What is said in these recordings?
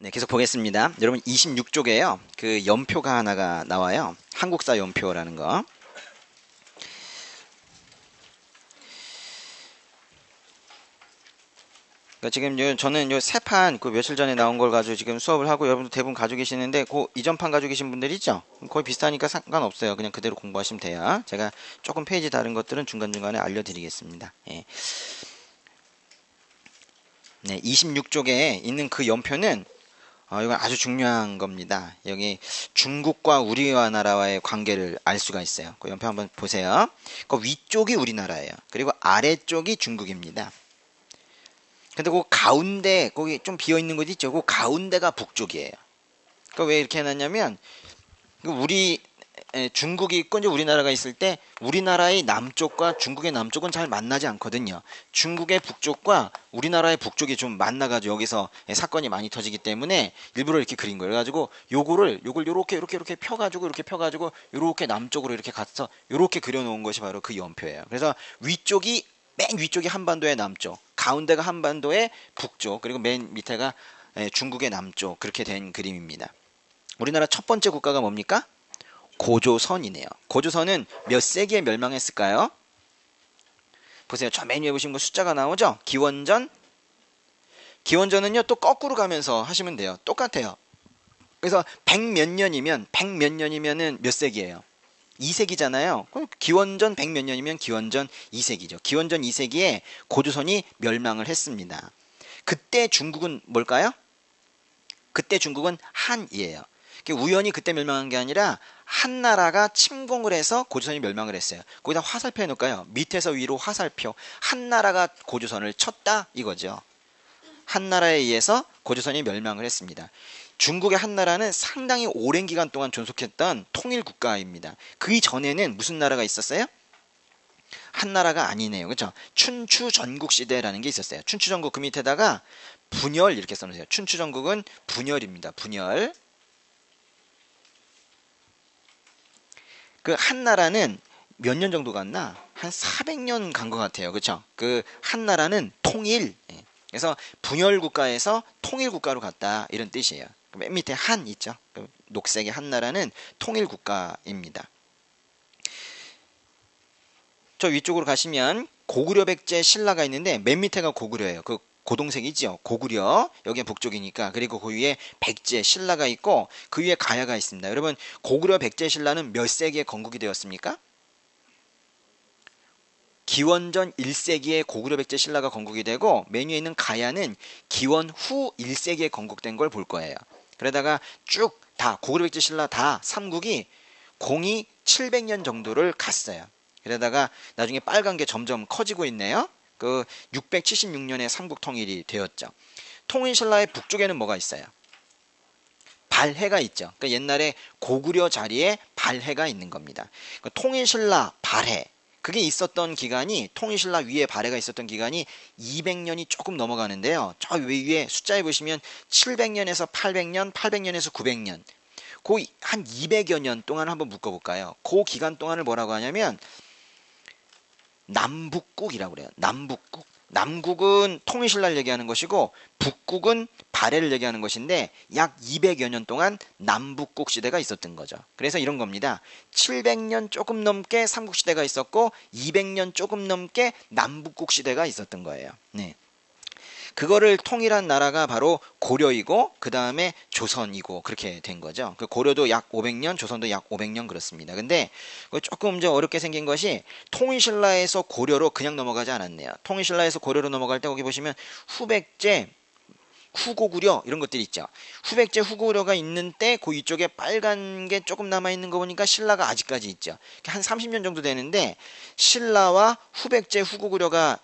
네, 계속 보겠습니다. 여러분 26쪽에요. 그 연표가 하나가 나와요. 한국사 연표라는 거. 그러니까 지금 저는 요 세 판 그 며칠 전에 나온 걸 가지고 지금 수업을 하고 여러분도 대부분 가지고 계시는데 그 이전 판 가지고 계신 분들 있죠? 거의 비슷하니까 상관없어요. 그냥 그대로 공부하시면 돼요. 제가 조금 페이지 다른 것들은 중간중간에 알려드리겠습니다. 예. 네, 26쪽에 있는 그 연표는 이건 아주 중요한 겁니다. 여기 중국과 우리와 나라와의 관계를 알 수가 있어요. 그 연표 한번 보세요. 그 위쪽이 우리나라예요. 그리고 아래쪽이 중국입니다. 근데 그 가운데 거기 좀 비어 있는 곳 있죠. 그 가운데가 북쪽이에요. 그 왜 이렇게 해놨냐면 우리 중국이 있고 이제 우리나라가 있을 때 우리나라의 남쪽과 중국의 남쪽은 잘 만나지 않거든요. 중국의 북쪽과 우리나라의 북쪽이 좀 만나가지고 여기서 사건이 많이 터지기 때문에 일부러 이렇게 그린 거예요. 그래가지고 요걸 요렇게 펴가지고 요렇게 남쪽으로 이렇게 가서 요렇게 그려놓은 것이 바로 그 연표예요. 그래서 위쪽이 맨 위쪽이 한반도의 남쪽, 가운데가 한반도의 북쪽, 그리고 맨 밑에가 중국의 남쪽, 그렇게 된 그림입니다. 우리나라 첫 번째 국가가 뭡니까? 고조선이네요. 고조선은 몇 세기에 멸망했을까요? 보세요. 저 맨 위에 보시면 숫자가 나오죠? 기원전은요 또 거꾸로 가면서 하시면 돼요. 똑같아요. 그래서 100몇 년이면은 몇 세기예요? 2세기잖아요. 기원전 100몇 년이면 기원전 2세기죠. 기원전 2세기에 고조선이 멸망을 했습니다. 그때 중국은 뭘까요? 그때 중국은 한이에요. 우연히 그때 멸망한 게 아니라 한나라가 침공을 해서 고조선이 멸망을 했어요. 거기다 화살표 해놓을까요? 밑에서 위로 화살표. 한나라가 고조선을 쳤다 이거죠. 한나라에 의해서 고조선이 멸망을 했습니다. 중국의 한나라는 상당히 오랜 기간 동안 존속했던 통일 국가입니다. 그 전에는 무슨 나라가 있었어요? 한나라가 아니네요. 그렇죠? 춘추 전국 시대라는 게 있었어요. 춘추 전국 그 밑에다가 분열 이렇게 써놓으세요. 춘추 전국은 분열입니다. 분열. 그 한나라는 몇 년 정도 갔나? 한 400년 간 것 같아요. 그렇죠? 그 한나라는 통일. 그래서 분열 국가에서 통일 국가로 갔다 이런 뜻이에요. 맨 밑에 한 있죠. 녹색의 한나라는 통일 국가입니다. 저 위쪽으로 가시면 고구려 백제 신라가 있는데 맨 밑에가 고구려예요. 그 고동색이죠. 고구려. 여기가 북쪽이니까. 그리고 그 위에 백제 신라가 있고 그 위에 가야가 있습니다. 여러분 고구려 백제 신라는 몇 세기에 건국이 되었습니까? 기원전 1세기에 고구려 백제 신라가 건국이 되고 맨 위에 있는 가야는 기원 후 1세기에 건국된 걸 볼 거예요. 그러다가 쭉 다 고구려 백제 신라 다 삼국이 공이 700년 정도를 갔어요. 그러다가 나중에 빨간 게 점점 커지고 있네요. 그 676년에 삼국 통일이 되었죠. 통일신라의 북쪽에는 뭐가 있어요? 발해가 있죠. 그러니까 옛날에 고구려 자리에 발해가 있는 겁니다. 그러니까 통일신라 발해 그게 있었던 기간이 통일신라 위에 발해가 있었던 기간이 200년이 조금 넘어가는데요. 저 위에 숫자에 보시면 700년에서 800년, 800년에서 900년 그 한 200여 년 동안 한번 묶어볼까요? 그 기간 동안을 뭐라고 하냐면 남북국이라고 그래요. 남북국. 남국은 통일신라를 얘기하는 것이고 북국은 발해를 얘기하는 것인데 약 200여 년 동안 남북국 시대가 있었던 거죠. 그래서 이런 겁니다. 700년 조금 넘게 삼국시대가 있었고 200년 조금 넘게 남북국 시대가 있었던 거예요. 네. 그거를 통일한 나라가 바로 고려이고 그 다음에 조선이고 그렇게 된 거죠. 그 고려도 약 500년, 조선도 약 500년 그렇습니다. 근데 조금 좀 어렵게 생긴 것이 통일신라에서 고려로 그냥 넘어가지 않았네요. 통일신라에서 고려로 넘어갈 때 거기 보시면 후백제, 후고구려 이런 것들이 있죠. 후백제, 후고구려가 있는 때 그 위쪽에 빨간 게 조금 남아있는 거 보니까 신라가 아직까지 있죠. 한 30년 정도 되는데 신라와 후백제, 후고구려가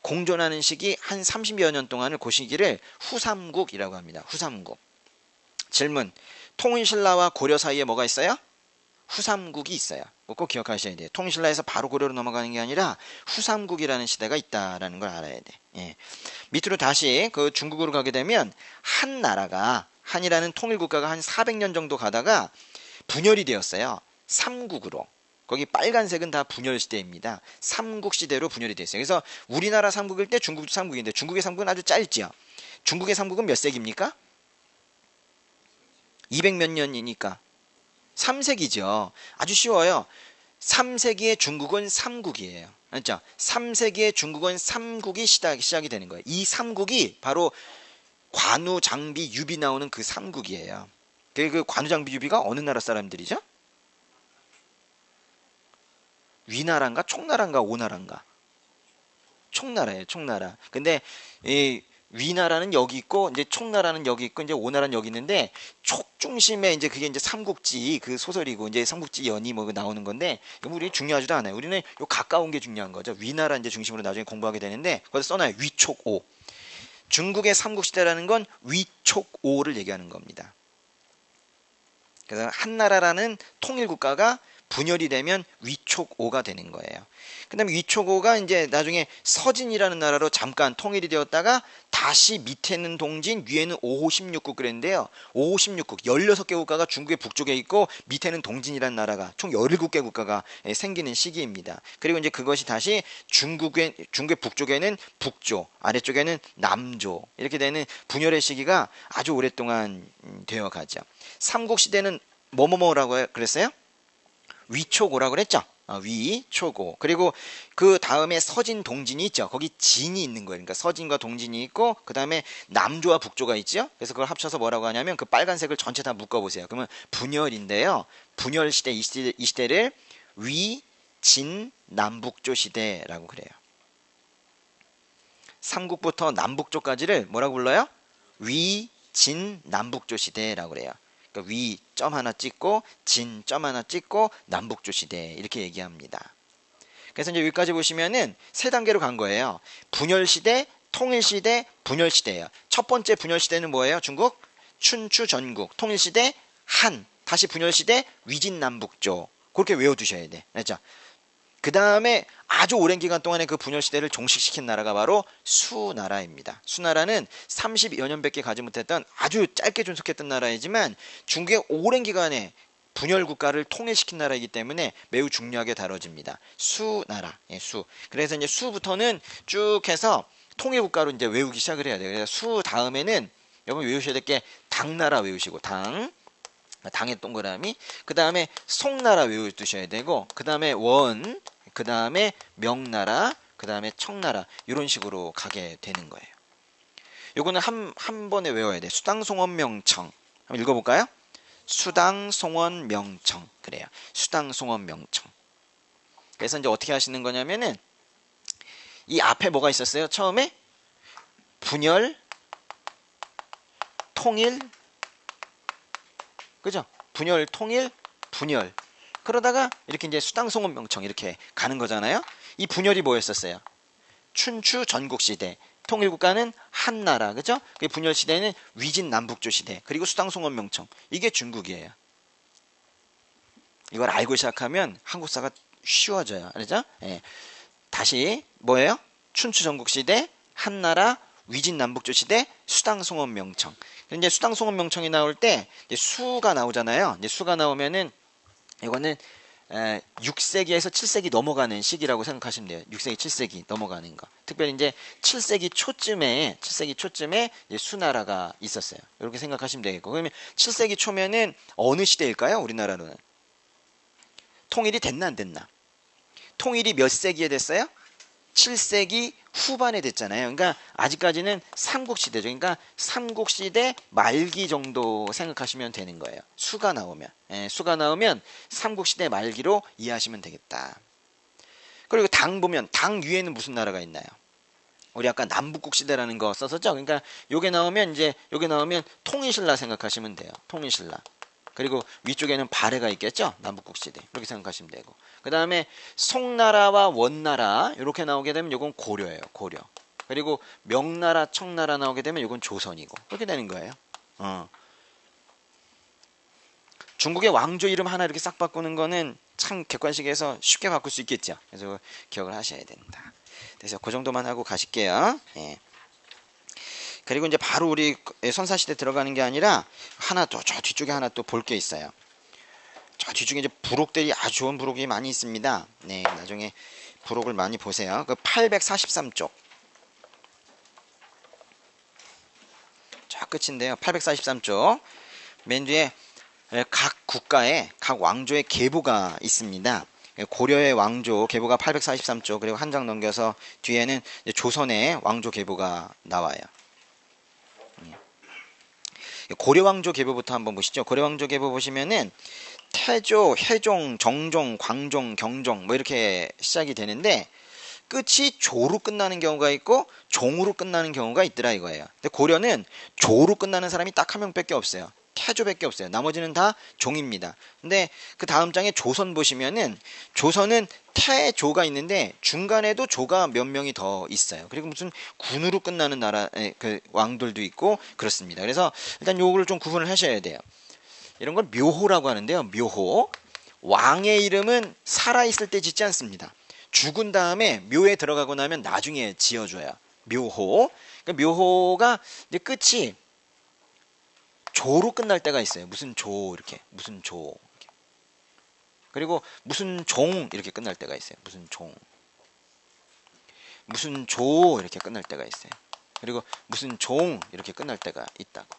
공존하는 시기 한 30여 년 동안을 그 시기를 후삼국이라고 합니다. 후삼국. 질문. 통일신라와 고려 사이에 뭐가 있어요? 후삼국이 있어요. 꼭 기억하셔야 돼요. 통일신라에서 바로 고려로 넘어가는 게 아니라 후삼국이라는 시대가 있다라는 걸 알아야 돼. 예. 밑으로 다시 그 중국으로 가게 되면 한나라가 한이라는 통일국가가 한 400년 정도 가다가 분열이 되었어요. 삼국으로. 거기 빨간색은 다 분열시대입니다. 삼국시대로 분열이 됐어요. 그래서 우리나라 삼국일 때 중국도 삼국인데 중국의 삼국은 아주 짧지요. 중국의 삼국은 몇 세기입니까? 200 몇 년이니까 3세기죠. 아주 쉬워요. 3세기의 중국은 삼국이에요. 그렇죠? 3세기의 중국은 삼국이 시작이 되는 거예요. 이 삼국이 바로 관우, 장비, 유비 나오는 그 삼국이에요. 그 관우, 장비, 유비가 어느 나라 사람들이죠? 위나라인가 총나라인가 오나라인가? 총나라예요. 총나라. 근데 이 위나라는 여기 있고 이제 총나라는 여기 있고 이제 오나라는 여기 있는데 촉 중심에 이제 그게 이제 삼국지 그 소설이고 이제 삼국지 연이 뭐 나오는 건데 우리 중요하지도 않아요. 우리는 요 가까운 게 중요한 거죠. 위나라 이제 중심으로 나중에 공부하게 되는데 거기서 써놔요. 위촉오. 중국의 삼국시대라는 건 위촉오를 얘기하는 겁니다. 그래서 한나라라는 통일국가가 분열이 되면 위촉오가 되는 거예요. 그 다음에 위촉오가 이제 나중에 서진이라는 나라로 잠깐 통일이 되었다가 다시 밑에는 동진, 위에는 5호 16국 그랬는데요. 5호 16국, 16개 국가가 중국의 북쪽에 있고 밑에는 동진이라는 나라가 총 17개 국가가 생기는 시기입니다. 그리고 이제 그것이 다시 중국의 북쪽에는 북조, 아래쪽에는 남조 이렇게 되는 분열의 시기가 아주 오랫동안 되어 가죠. 삼국시대는 뭐뭐뭐라고 그랬어요? 위초고라고 그랬죠. 위초고. 그리고 그 다음에 서진 동진이 있죠. 거기 진이 있는 거예요. 그러니까 서진과 동진이 있고 그 다음에 남조와 북조가 있죠. 그래서 그걸 합쳐서 뭐라고 하냐면 그 빨간색을 전체 다 묶어보세요. 그러면 분열인데요. 분열 시대 이 시대를 위, 진, 남북조 시대라고 그래요. 삼국부터 남북조까지를 뭐라고 불러요? 위, 진, 남북조 시대라고 그래요. 그러니까 위 점 하나 찍고 진 점 하나 찍고 남북조 시대 이렇게 얘기합니다. 그래서 이제 여기까지 보시면은 세 단계로 간 거예요. 분열 시대, 통일 시대, 분열 시대예요. 첫 번째 분열 시대는 뭐예요? 중국 춘추 전국. 통일 시대 한. 다시 분열 시대 위진 남북조. 그렇게 외워두셔야 돼. 알죠? 그 다음에 아주 오랜 기간 동안에 그 분열 시대를 종식시킨 나라가 바로 수나라입니다. 수나라는 30여 년밖에 가지 못했던 아주 짧게 존속했던 나라이지만 중국의 오랜 기간에 분열 국가를 통일시킨 나라이기 때문에 매우 중요하게 다뤄집니다. 수나라, 수. 그래서 이제 수부터는 쭉 해서 통일 국가로 이제 외우기 시작을 해야 돼요. 그래서 수 다음에는 여러분 외우셔야 될 게 당나라 외우시고 당의 동그라미, 그 다음에 송나라 외워두셔야 되고, 그 다음에 원, 그 다음에 명나라, 그 다음에 청나라 이런 식으로 가게 되는 거예요. 요거는 한 번에 외워야 돼. 수당송원명청 한번 읽어볼까요? 수당송원명청. 그래요. 수당송원명청. 그래서 이제 어떻게 하시는 거냐면은 이 앞에 뭐가 있었어요? 처음에 분열, 통일, 그죠? 분열, 통일, 분열. 그러다가 이렇게 이제 수당송원명청 이렇게 가는 거잖아요. 이 분열이 뭐였었어요? 춘추 전국시대. 통일국가는 한나라. 그죠? 그 분열 시대는 위진 남북조 시대. 그리고 수당송원명청. 이게 중국이에요. 이걸 알고 시작하면 한국사가 쉬워져요. 알죠? 예. 다시 뭐예요? 춘추 전국시대, 한나라, 위진 남북조 시대, 수당송원명청. 이제 수당송원명청이 나올 때 이제 수가 나오잖아요. 이제 수가 나오면은 이거는 6세기에서 7세기 넘어가는 시기라고 생각하시면 돼요. 6세기, 7세기 넘어가는 거. 특별히 이제 7세기 초쯤에 이제 수나라가 있었어요. 이렇게 생각하시면 되겠고. 그러면 7세기 초면은 어느 시대일까요? 우리나라로는. 통일이 됐나 안 됐나? 통일이 몇 세기에 됐어요? 7세기 후반에 됐잖아요. 그러니까 아직까지는 삼국시대죠. 그러니까 삼국시대 말기 정도 생각하시면 되는 거예요. 수가 나오면 삼국시대 말기로 이해하시면 되겠다. 그리고 당 보면 당 위에는 무슨 나라가 있나요? 우리 아까 남북국 시대라는 거 썼었죠. 그러니까 요게 나오면 통일신라 생각하시면 돼요. 통일신라. 그리고 위쪽에는 발해가 있겠죠. 남북국 시대. 이렇게 생각하시면 되고. 그 다음에 송나라와 원나라 이렇게 나오게 되면 이건 고려예요. 고려. 그리고 명나라, 청나라 나오게 되면 이건 조선이고. 이렇게 되는 거예요. 중국의 왕조 이름 하나 이렇게 싹 바꾸는 거는 참 객관식에서 쉽게 바꿀 수 있겠죠. 그래서 기억을 하셔야 된다. 그래서 그 정도만 하고 가실게요. 예. 그리고 이제 바로 우리 선사시대 들어가는 게 아니라 하나 또 저 뒤쪽에 하나 또 볼 게 있어요. 저 뒤쪽에 이제 부록들이 아주 좋은 부록이 많이 있습니다. 네, 나중에 부록을 많이 보세요. 그 843쪽. 저 끝인데요. 843쪽. 맨 뒤에 각 국가에 각 왕조의 계보가 있습니다. 고려의 왕조 계보가 843조, 그리고 한 장 넘겨서 뒤에는 조선의 왕조 계보가 나와요. 고려 왕조 계보부터 한번 보시죠. 고려 왕조 계보 보시면은 태조, 혜종, 정종, 광종, 경종 뭐 이렇게 시작이 되는데 끝이 조로 끝나는 경우가 있고 종으로 끝나는 경우가 있더라 이거예요. 근데 고려는 조로 끝나는 사람이 딱 한 명밖에 없어요. 태조밖에 없어요. 나머지는 다 종입니다. 근데 그 다음 장에 조선 보시면은 조선은 태조가 있는데 중간에도 조가 몇 명이 더 있어요. 그리고 무슨 군으로 끝나는 나라 그 왕들도 있고 그렇습니다. 그래서 일단 요거를 좀 구분을 하셔야 돼요. 이런 걸 묘호라고 하는데요. 묘호. 왕의 이름은 살아있을 때 짓지 않습니다. 죽은 다음에 묘에 들어가고 나면 나중에 지어줘요. 묘호. 그러니까 묘호가 이제 끝이 조로 끝날 때가 있어요. 무슨 조 이렇게, 무슨 조 이렇게. 그리고 무슨 종 이렇게 끝날 때가 있어요. 무슨 종, 무슨 조 이렇게 끝날 때가 있어요. 그리고 무슨 종 이렇게 끝날 때가 있다고.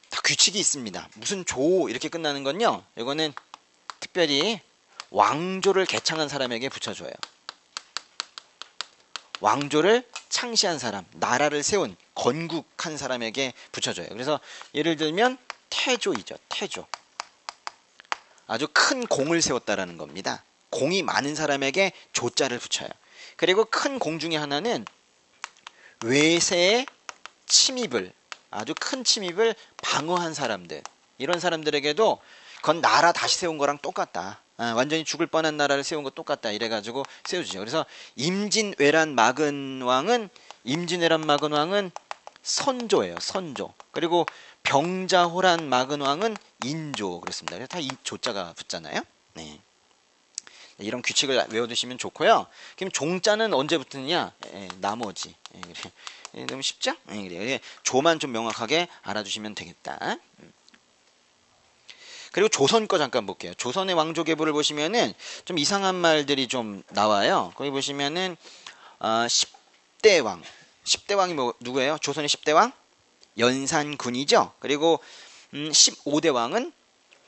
다 규칙이 있습니다. 무슨 조 이렇게 끝나는 건요, 이거는 특별히 왕조를 개창한 사람에게 붙여줘요. 왕조를 창시한 사람, 나라를 세운 건국한 사람에게 붙여줘요. 그래서 예를 들면 태조이죠. 태조. 아주 큰 공을 세웠다라는 겁니다. 공이 많은 사람에게 조자를 붙여요. 그리고 큰 공 중에 하나는 외세의 침입을, 아주 큰 침입을 방어한 사람들, 이런 사람들에게도 그건 나라 다시 세운 거랑 똑같다. 완전히 죽을 뻔한 나라를 세운 거 똑같다. 이래가지고 세워주죠. 그래서 임진왜란 마근왕은 선조예요. 선조. 그리고 병자호란 마근왕은 인조. 그렇습니다. 그래서 다 이 조자가 붙잖아요. 네. 이런 규칙을 외워두시면 좋고요. 그럼 종자는 언제 붙느냐? 나머지. 너무 쉽죠? 그래. 조만 좀 명확하게 알아두시면 되겠다. 그리고 조선 거 잠깐 볼게요. 조선의 왕조 계보를 보시면은 좀 이상한 말들이 좀 나와요. 거기 보시면은 10대 왕. 10대 왕이 누구예요? 조선의 10대 왕? 연산군이죠. 그리고 15대 왕은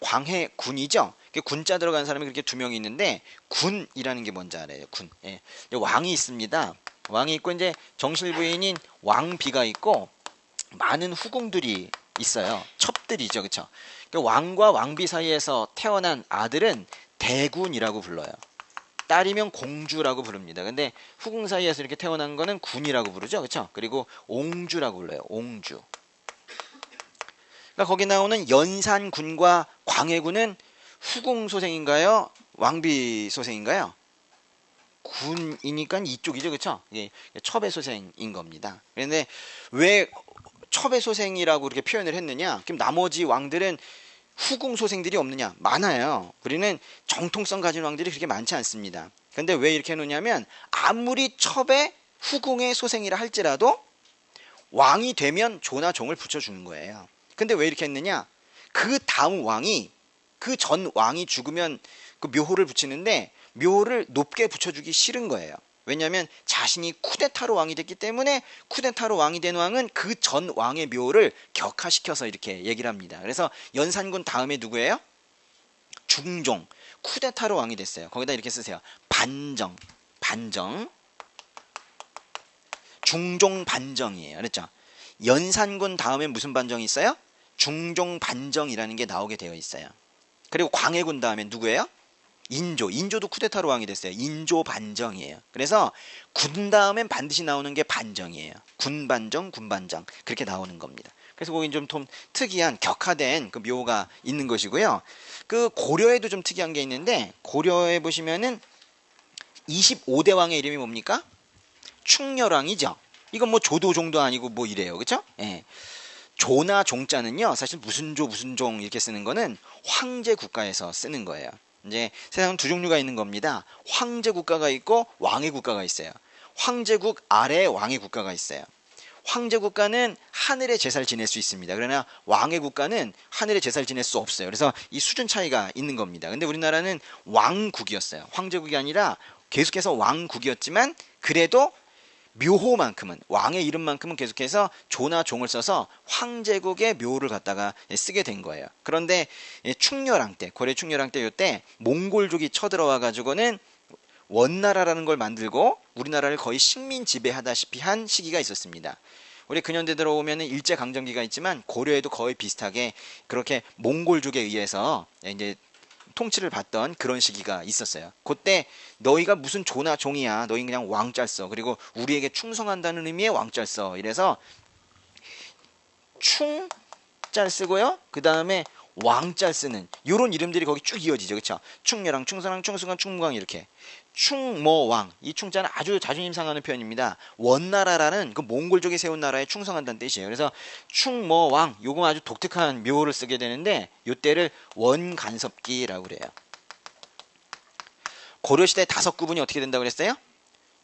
광해군이죠. 군자 들어간 사람이 그렇게 두 명이 있는데 군이라는 게 뭔지 알아요? 군. 예. 왕이 있습니다. 왕이 있고 이제 정실부인인 왕비가 있고 많은 후궁들이 있어요. 첩들이죠. 그렇죠? 왕과 왕비 사이에서 태어난 아들은 대군이라고 불러요. 딸이면 공주라고 부릅니다. 근데 후궁 사이에서 이렇게 태어난 거는 군이라고 부르죠. 그렇죠? 그리고 옹주라고 불러요. 옹주. 그러니까 거기 나오는 연산군과 광해군은 후궁 소생인가요? 왕비 소생인가요? 군이니까 이쪽이죠. 그렇죠? 이게 첩의 소생인 겁니다. 그런데 왜 첩의 소생이라고 이렇게 표현을 했느냐? 그럼 나머지 왕들은 후궁 소생들이 없느냐? 많아요. 우리는 정통성 가진 왕들이 그렇게 많지 않습니다. 근데 왜 이렇게 해놓냐면 아무리 첩의 후궁의 소생이라 할지라도 왕이 되면 조나 종을 붙여주는 거예요. 근데 왜 이렇게 했느냐? 그 다음 왕이, 그 전 왕이 죽으면 그 묘호를 붙이는데 묘호를 높게 붙여주기 싫은 거예요. 왜냐하면 자신이 쿠데타로 왕이 됐기 때문에 쿠데타로 왕이 된 왕은 그 전 왕의 묘를 격하시켜서 이렇게 얘기를 합니다. 그래서 연산군 다음에 누구예요? 중종. 쿠데타로 왕이 됐어요. 거기다 이렇게 쓰세요. 반정. 반정. 중종 반정이에요. 그렇죠? 연산군 다음에 무슨 반정이 있어요? 중종 반정이라는 게 나오게 되어 있어요. 그리고 광해군 다음에 누구예요? 인조. 인조도 쿠데타로 왕이 됐어요. 인조 반정이에요. 그래서 군 다음엔 반드시 나오는 게 반정이에요. 군 반정, 군 반정. 그렇게 나오는 겁니다. 그래서 거긴 좀 특이한 격화된 그 묘가 있는 것이고요. 그 고려에도 좀 특이한 게 있는데 고려에 보시면은 25대 왕의 이름이 뭡니까? 충렬왕이죠. 이건 뭐 조도종도 아니고 뭐 이래요. 그렇죠? 예. 조나 종자는요. 사실 무슨 조 무슨 종 이렇게 쓰는 거는 황제 국가에서 쓰는 거예요. 이제 세상은 두 종류가 있는 겁니다. 황제 국가가 있고 왕의 국가가 있어요. 황제국 아래에 왕의 국가가 있어요. 황제 국가는 하늘의 제사를 지낼 수 있습니다. 그러나 왕의 국가는 하늘의 제사를 지낼 수 없어요. 그래서 이 수준 차이가 있는 겁니다. 근데 우리나라는 왕국이었어요. 황제국이 아니라 계속해서 왕국이었지만 그래도 묘호만큼은 왕의 이름만큼은 계속해서 조나 종을 써서 황제국의 묘를 갖다가 쓰게 된 거예요. 그런데 충렬왕 때 고려 충렬왕 때 이때 몽골족이 쳐들어와 가지고는 원나라라는 걸 만들고 우리나라를 거의 식민 지배하다시피 한 시기가 있었습니다. 우리 근현대 들어오면 일제강점기가 있지만 고려에도 거의 비슷하게 그렇게 몽골족에 의해서 이제 통치를 받던 그런 시기가 있었어요. 그때 너희가 무슨 조나 종이야. 너희 그냥 왕짤 써. 그리고 우리에게 충성한다는 의미의 왕짤 써. 이래서 충짤 쓰고요. 그 다음에 왕짤 쓰는 요런 이름들이 거기 쭉 이어지죠. 그렇죠? 충렬왕, 충선왕, 충수강, 충무강 이렇게. 충모왕. 이 충자는 아주 자존심 상하는 표현입니다. 원나라라는 그 몽골족이 세운 나라에 충성한다는 뜻이에요. 그래서 충모왕 요거 아주 독특한 묘를 쓰게 되는데 요때를 원간섭기라고 그래요. 고려시대 5구분이 어떻게 된다고 그랬어요?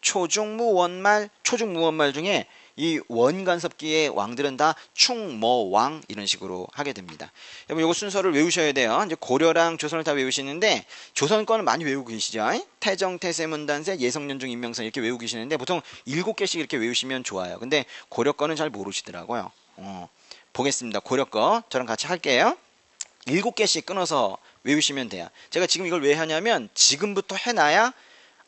초중무원말, 초중무원말 중에 이 원간섭기의 왕들은 다 충모왕 이런 식으로 하게 됩니다. 여러분 요거 순서를 외우셔야 돼요. 이제 고려랑 조선을 다 외우시는데 조선 거는 많이 외우고 계시죠. 태정, 태세, 문단세, 예성년중, 임명선 이렇게 외우고 계시는데 보통 7개씩 이렇게 외우시면 좋아요. 근데 고려 거는 잘 모르시더라고요. 보겠습니다. 고려 거 저랑 같이 할게요. 7개씩 끊어서 외우시면 돼요. 제가 지금 이걸 왜 하냐면 지금부터 해놔야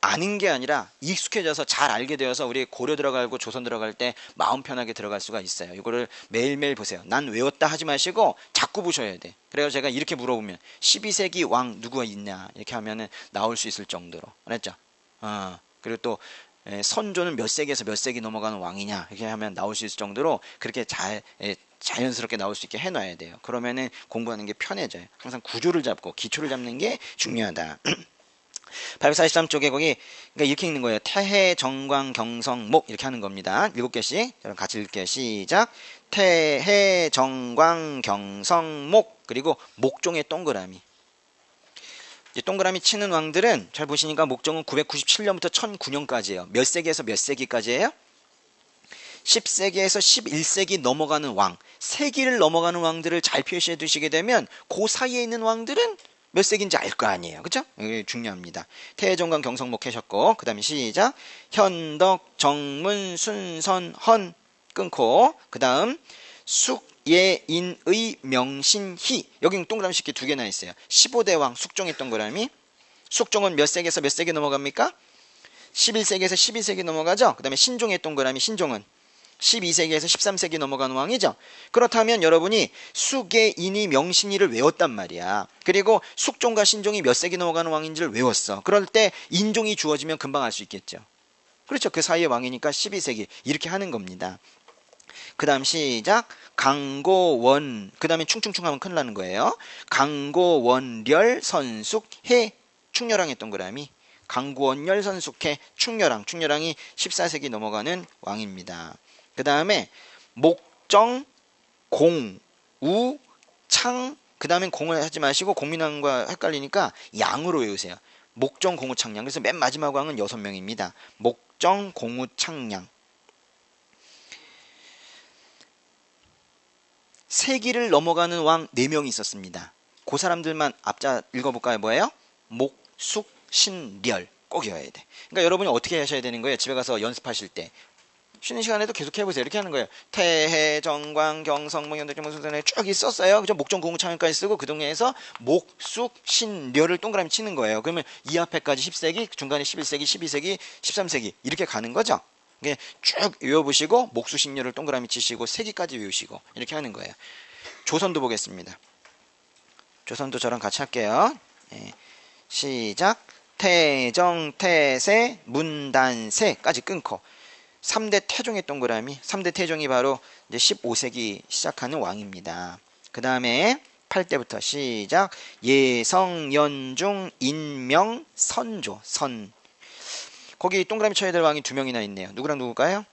아는 게 아니라 익숙해져서 잘 알게 되어서 우리 고려 들어가고 조선 들어갈 때 마음 편하게 들어갈 수가 있어요. 이거를 매일매일 보세요. 난 외웠다 하지 마시고 자꾸 보셔야 돼. 그래서 제가 이렇게 물어보면 12세기 왕 누구가 있냐 이렇게 하면은 나올 수 있을 정도로. 알았죠? 그리고 또 선조는 몇 세기에서 몇 세기 넘어가는 왕이냐 이렇게 하면 나올 수 있을 정도로 그렇게 잘 자연스럽게 나올 수 있게 해놔야 돼요. 그러면은 공부하는 게 편해져요. 항상 구조를 잡고 기초를 잡는 게 중요하다. 843쪽에 거기 그러니까 이렇게 읽는 거예요. 태해, 정광, 경성, 목 이렇게 하는 겁니다. 7개씩 여러분 같이 읽게요. 시작. 태해, 정광, 경성, 목 그리고 목종의 동그라미. 이 동그라미 치는 왕들은 잘 보시니까 목종은 997년부터 1009년까지예요. 몇 세기에서 몇 세기까지예요? 10세기에서 11세기 넘어가는 왕, 세기를 넘어가는 왕들을 잘 표시해 두시게 되면 그 사이에 있는 왕들은 몇 세기인지 알 거 아니에요. 그죠? 이게 중요합니다. 태정관 경성목 하셨고 그 다음에 시작. 현덕 정문 순선 헌 끊고 그 다음 숙예인의 명신희 여기 동그라미 쉽게 2개나 있어요. 15대 왕 숙종의 동그라미. 숙종은 몇 세기에서 몇 세기 넘어갑니까? 11세기에서 12세기 넘어가죠. 그 다음에 신종의 동그라미 신종은 12세기에서 13세기 넘어가는 왕이죠. 그렇다면 여러분이 숙예인이 명신이를 외웠단 말이야. 그리고 숙종과 신종이 몇 세기 넘어가는 왕인지를 외웠어. 그럴 때 인종이 주어지면 금방 알 수 있겠죠. 그렇죠. 그 사이의 왕이니까 12세기 이렇게 하는 겁니다. 그 다음 시작. 강고원 그 다음에 충충충 하면 큰일 나는 거예요. 강고원렬 선숙해 충렬왕의 동그라미. 강고원렬 선숙해 충렬왕 충렬왕이 14세기 넘어가는 왕입니다. 그 다음에 목정, 공, 우, 창 그 다음엔 공을 하지 마시고 공민왕과 헷갈리니까 양으로 외우세요. 목정, 공우, 창양. 그래서 맨 마지막 왕은 6명입니다. 목정, 공우, 창양. 세기를 넘어가는 왕 4명이 있었습니다. 그 사람들만 앞자 읽어볼까요? 뭐예요? 목, 숙, 신, 렬. 꼭 외워야 돼. 그러니까 여러분이 어떻게 하셔야 되는 거예요? 집에 가서 연습하실 때. 쉬는 시간에도 계속 해보세요. 이렇게 하는 거예요. 태해, 정광, 경성, 현덕정문순선에 쭉 있었어요. 그죠? 목정, 공우, 창현까지 쓰고 그 동네에서 목, 숙, 신, 렬을 동그라미 치는 거예요. 그러면 이 앞에까지 10세기, 중간에 11세기, 12세기, 13세기 이렇게 가는 거죠. 쭉 외워보시고 목수신열을 동그라미 치시고 세기까지 외우시고 이렇게 하는 거예요. 조선도 보겠습니다. 조선도 저랑 같이 할게요. 시작. 태정, 태세, 문단세까지 끊고 3대 태종의 동그라미. 3대 태종이 바로 이제 15세기 시작하는 왕입니다. 그 다음에 8대부터 시작. 예성, 연중, 인명, 선조, 선. 거기 동그라미 쳐야 될 왕이 2명이나 있네요. 누구랑 누굴까요?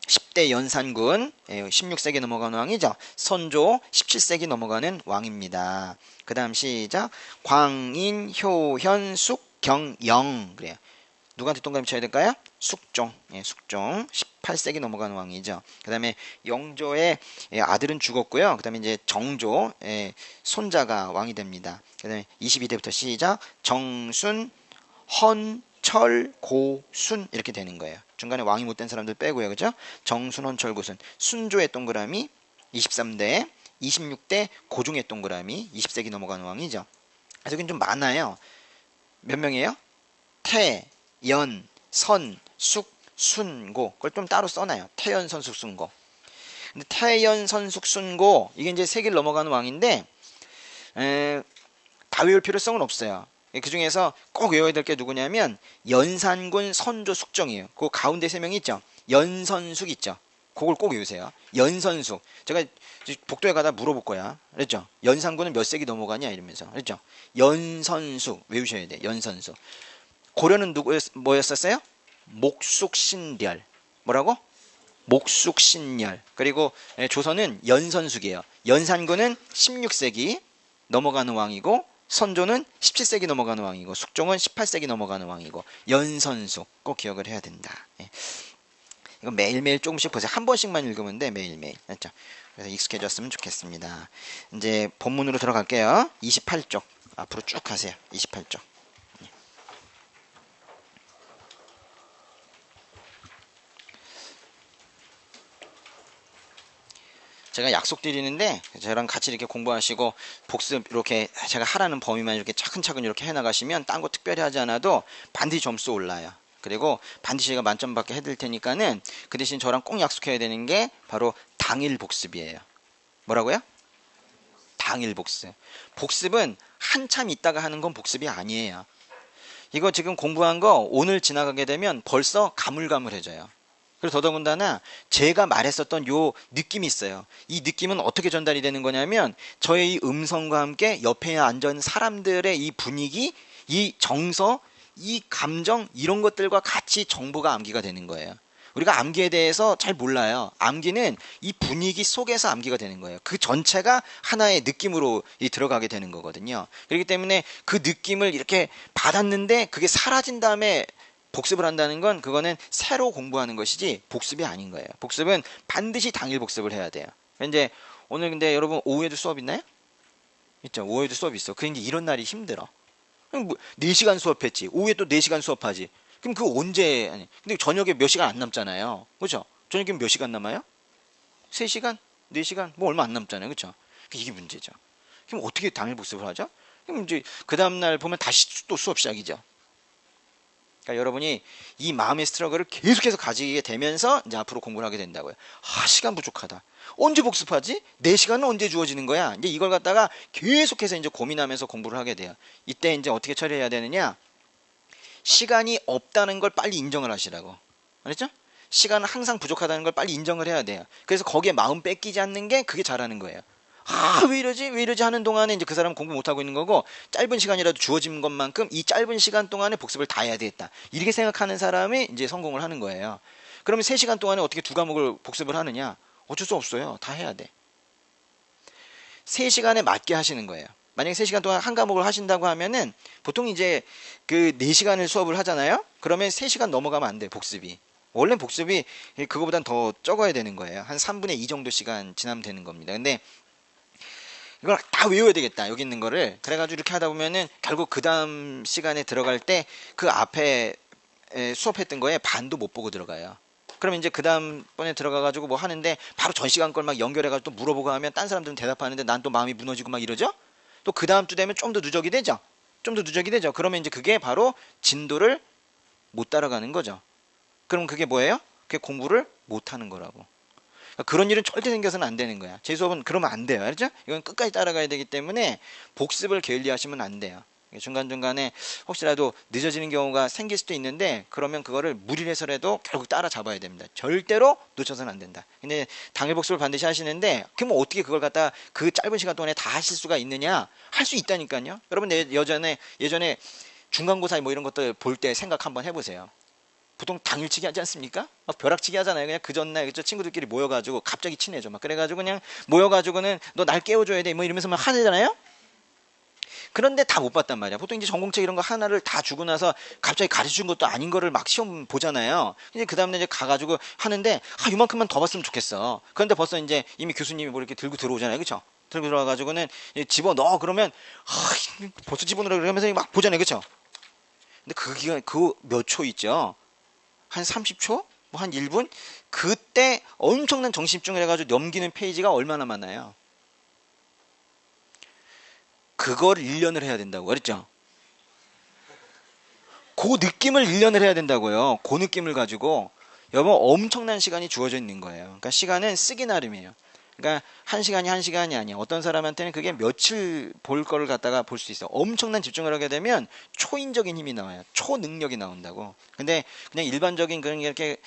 10대 연산군 16세기 넘어가는 왕이죠. 선조 17세기 넘어가는 왕입니다. 그 다음 시작. 광인, 효현, 숙, 경, 영. 그래요. 누구한테 동그라미 쳐야 될까요? 숙종. 숙종 18세기 넘어가는 왕이죠. 그 다음에 영조의 아들은 죽었고요. 그 다음에 이제 정조 손자가 왕이 됩니다. 그 다음에 22대부터 시작. 정순, 헌, 철, 고, 순 이렇게 되는 거예요. 중간에 왕이 못 된 사람들 빼고요. 그죠? 정순원, 철, 고, 순. 순조의 동그라미 23대, 26대 고종의 동그라미 20세기 넘어가는 왕이죠. 그래서 여긴 좀 많아요. 몇 명이에요? 태, 연, 선, 숙, 순, 고. 그걸 좀 따로 써놔요. 태연, 선숙, 순고. 근데 태연, 선숙, 순고 이게 이제 세기를 넘어가는 왕인데 다 외울 필요성은 없어요. 그 중에서 꼭 외워야 될 게 누구냐면 연산군, 선조, 숙정이에요. 그 가운데 세 명 있죠. 연선숙 있죠. 그걸 꼭 외우세요. 연선숙. 제가 복도에 가다 물어볼 거야. 그랬죠? 연산군은 몇 세기 넘어가냐 이러면서. 그랬죠? 연선숙 외우셔야 돼. 연선숙. 고려는 뭐였었어요? 목숙신렬. 뭐라고? 목숙신렬. 그리고 조선은 연선숙이에요. 연산군은 16세기 넘어가는 왕이고 선조는 17세기 넘어가는 왕이고 숙종은 18세기 넘어가는 왕이고 연선숙 꼭 기억을 해야 된다. 이거 매일매일 조금씩 보세요. 한 번씩만 읽으면 돼. 매일매일. 그렇죠? 그래서 익숙해졌으면 좋겠습니다. 이제 본문으로 들어갈게요. 28쪽 앞으로 쭉 가세요. 28쪽. 제가 약속드리는데 저랑 같이 이렇게 공부하시고 복습 이렇게 제가 하라는 범위만 이렇게 차근차근 이렇게 해나가시면 딴 거 특별히 하지 않아도 반드시 점수 올라요. 그리고 반드시 제가 만점 받게 해드릴 테니까는 그 대신 저랑 꼭 약속해야 되는 게 바로 당일 복습이에요. 뭐라고요? 당일 복습. 복습은 한참 있다가 하는 건 복습이 아니에요. 이거 지금 공부한 거 오늘 지나가게 되면 벌써 가물가물해져요. 그리고 더더군다나 제가 말했었던 요 느낌이 있어요. 이 느낌은 어떻게 전달이 되는 거냐면 저의 이 음성과 함께 옆에 앉은 사람들의 이 분위기, 이 정서, 이 감정 이런 것들과 같이 정보가 암기가 되는 거예요. 우리가 암기에 대해서 잘 몰라요. 암기는 이 분위기 속에서 암기가 되는 거예요. 그 전체가 하나의 느낌으로 들어가게 되는 거거든요. 그렇기 때문에 그 느낌을 이렇게 받았는데 그게 사라진 다음에 복습을 한다는 건 그거는 새로 공부하는 것이지 복습이 아닌 거예요. 복습은 반드시 당일 복습을 해야 돼요. 이제 오늘 근데 여러분 오후에도 수업 있나요? 있죠. 오후에도 수업 있어. 그 이제 이런 날이 힘들어. 그럼 뭐 4시간 수업했지. 오후에 또 4시간 수업하지. 그럼 그 언제 아니. 근데 저녁에 몇 시간 안 남잖아요. 그렇죠? 저녁에 몇 시간 남아요? 3시간? 4시간? 뭐 얼마 안 남잖아요. 그렇죠? 이게 문제죠. 그럼 어떻게 당일 복습을 하죠? 그럼 이제 그 다음 날 보면 다시 또 수업 시작이죠. 그러니까 여러분이 이 마음의 스트러글을 계속해서 가지게 되면서 이제 앞으로 공부를 하게 된다고요. 시간 부족하다. 언제 복습하지? 4시간은 언제 주어지는 거야? 이제 이걸 갖다가 계속해서 이제 고민하면서 공부를 하게 돼요. 이때 이제 어떻게 처리해야 되느냐? 시간이 없다는 걸 빨리 인정을 하시라고. 알았죠? 시간은 항상 부족하다는 걸 빨리 인정을 해야 돼요. 그래서 거기에 마음 뺏기지 않는 게 그게 잘하는 거예요. 왜 이러지? 왜 이러지? 하는 동안에 이제 그 사람은 공부 못하고 있는 거고, 짧은 시간이라도 주어진 것만큼 이 짧은 시간 동안에 복습을 다 해야 되겠다. 이렇게 생각하는 사람이 이제 성공을 하는 거예요. 그러면 3시간 동안에 어떻게 2과목을 복습을 하느냐? 어쩔 수 없어요. 다 해야 돼. 3시간에 맞게 하시는 거예요. 만약에 3시간 동안 한 과목을 하신다고 하면은 보통 이제 그 4시간을 수업을 하잖아요? 그러면 3시간 넘어가면 안 돼요. 복습이. 원래 복습이 그거보단 더 적어야 되는 거예요. 한 3분의 2 정도 시간 지나면 되는 겁니다. 근데 이걸 다 외워야 되겠다. 여기 있는 거를. 그래가지고 이렇게 하다 보면은 결국 그 다음 시간에 들어갈 때 그 앞에 수업했던 거에 반도 못 보고 들어가요. 그러면 이제 그 다음번에 들어가가지고 뭐 하는데 바로 전 시간 걸 막 연결해가지고 또 물어보고 하면 딴 사람들은 대답하는데 난 또 마음이 무너지고 막 이러죠? 또 그 다음 주 되면 좀 더 누적이 되죠? 좀 더 누적이 되죠? 그러면 이제 그게 바로 진도를 못 따라가는 거죠. 그럼 그게 뭐예요? 그게 공부를 못 하는 거라고. 그런 일은 절대 생겨서는 안 되는 거야. 제 수업은 그러면 안 돼요. 알죠? 이건 끝까지 따라가야 되기 때문에 복습을 게을리하시면 안 돼요. 중간중간에 혹시라도 늦어지는 경우가 생길 수도 있는데 그러면 그거를 무리를 해서라도 결국 따라잡아야 됩니다. 절대로 놓쳐서는 안 된다. 근데 당일 복습을 반드시 하시는데 그럼 어떻게 그걸 갖다 그 짧은 시간 동안에 다 하실 수가 있느냐? 할 수 있다니까요. 여러분 예전에 중간고사 뭐 이런 것들 볼 때 생각 한번 해보세요. 보통 당일치기 하지 않습니까? 막 벼락치기 하잖아요. 그냥 그 전날 그죠? 친구들끼리 모여가지고 갑자기 친해져. 막 그래가지고 그냥 모여가지고는 너 날 깨워줘야 돼. 뭐 이러면서 막 하잖아요. 그런데 다 못 봤단 말이야. 보통 이제 전공책 이런 거 하나를 다 주고 나서 갑자기 가르쳐준 것도 아닌 거를 막 시험 보잖아요. 이제 그 다음날 이제 가가지고 하는데 이만큼만 더 봤으면 좋겠어. 그런데 벌써 이제 이미 교수님이 뭐 이렇게 들고 들어오잖아요. 그쵸? 들고 들어와가지고는 집어넣어. 그러면 벌써 집어넣으라 그러면서 막 보잖아요. 그쵸? 근데 그 기간 그 몇 초 있죠. 한 30초? 뭐 한 1분? 그때 엄청난 정신집중을 해가지고 넘기는 페이지가 얼마나 많아요. 그걸 1년을 해야 된다고 그랬죠. 그 느낌을 1년을 해야 된다고요. 그 느낌을 가지고 여러분 엄청난 시간이 주어져 있는 거예요. 그러니까 시간은 쓰기 나름이에요. 그러니까 한 시간이 한 시간이 아니야. 어떤 사람한테는 그게 며칠 볼 거를 갖다가 볼 수 있어. 엄청난 집중을 하게 되면 초인적인 힘이 나와요. 초능력이 나온다고. 근데 그냥 일반적인 그런 이렇게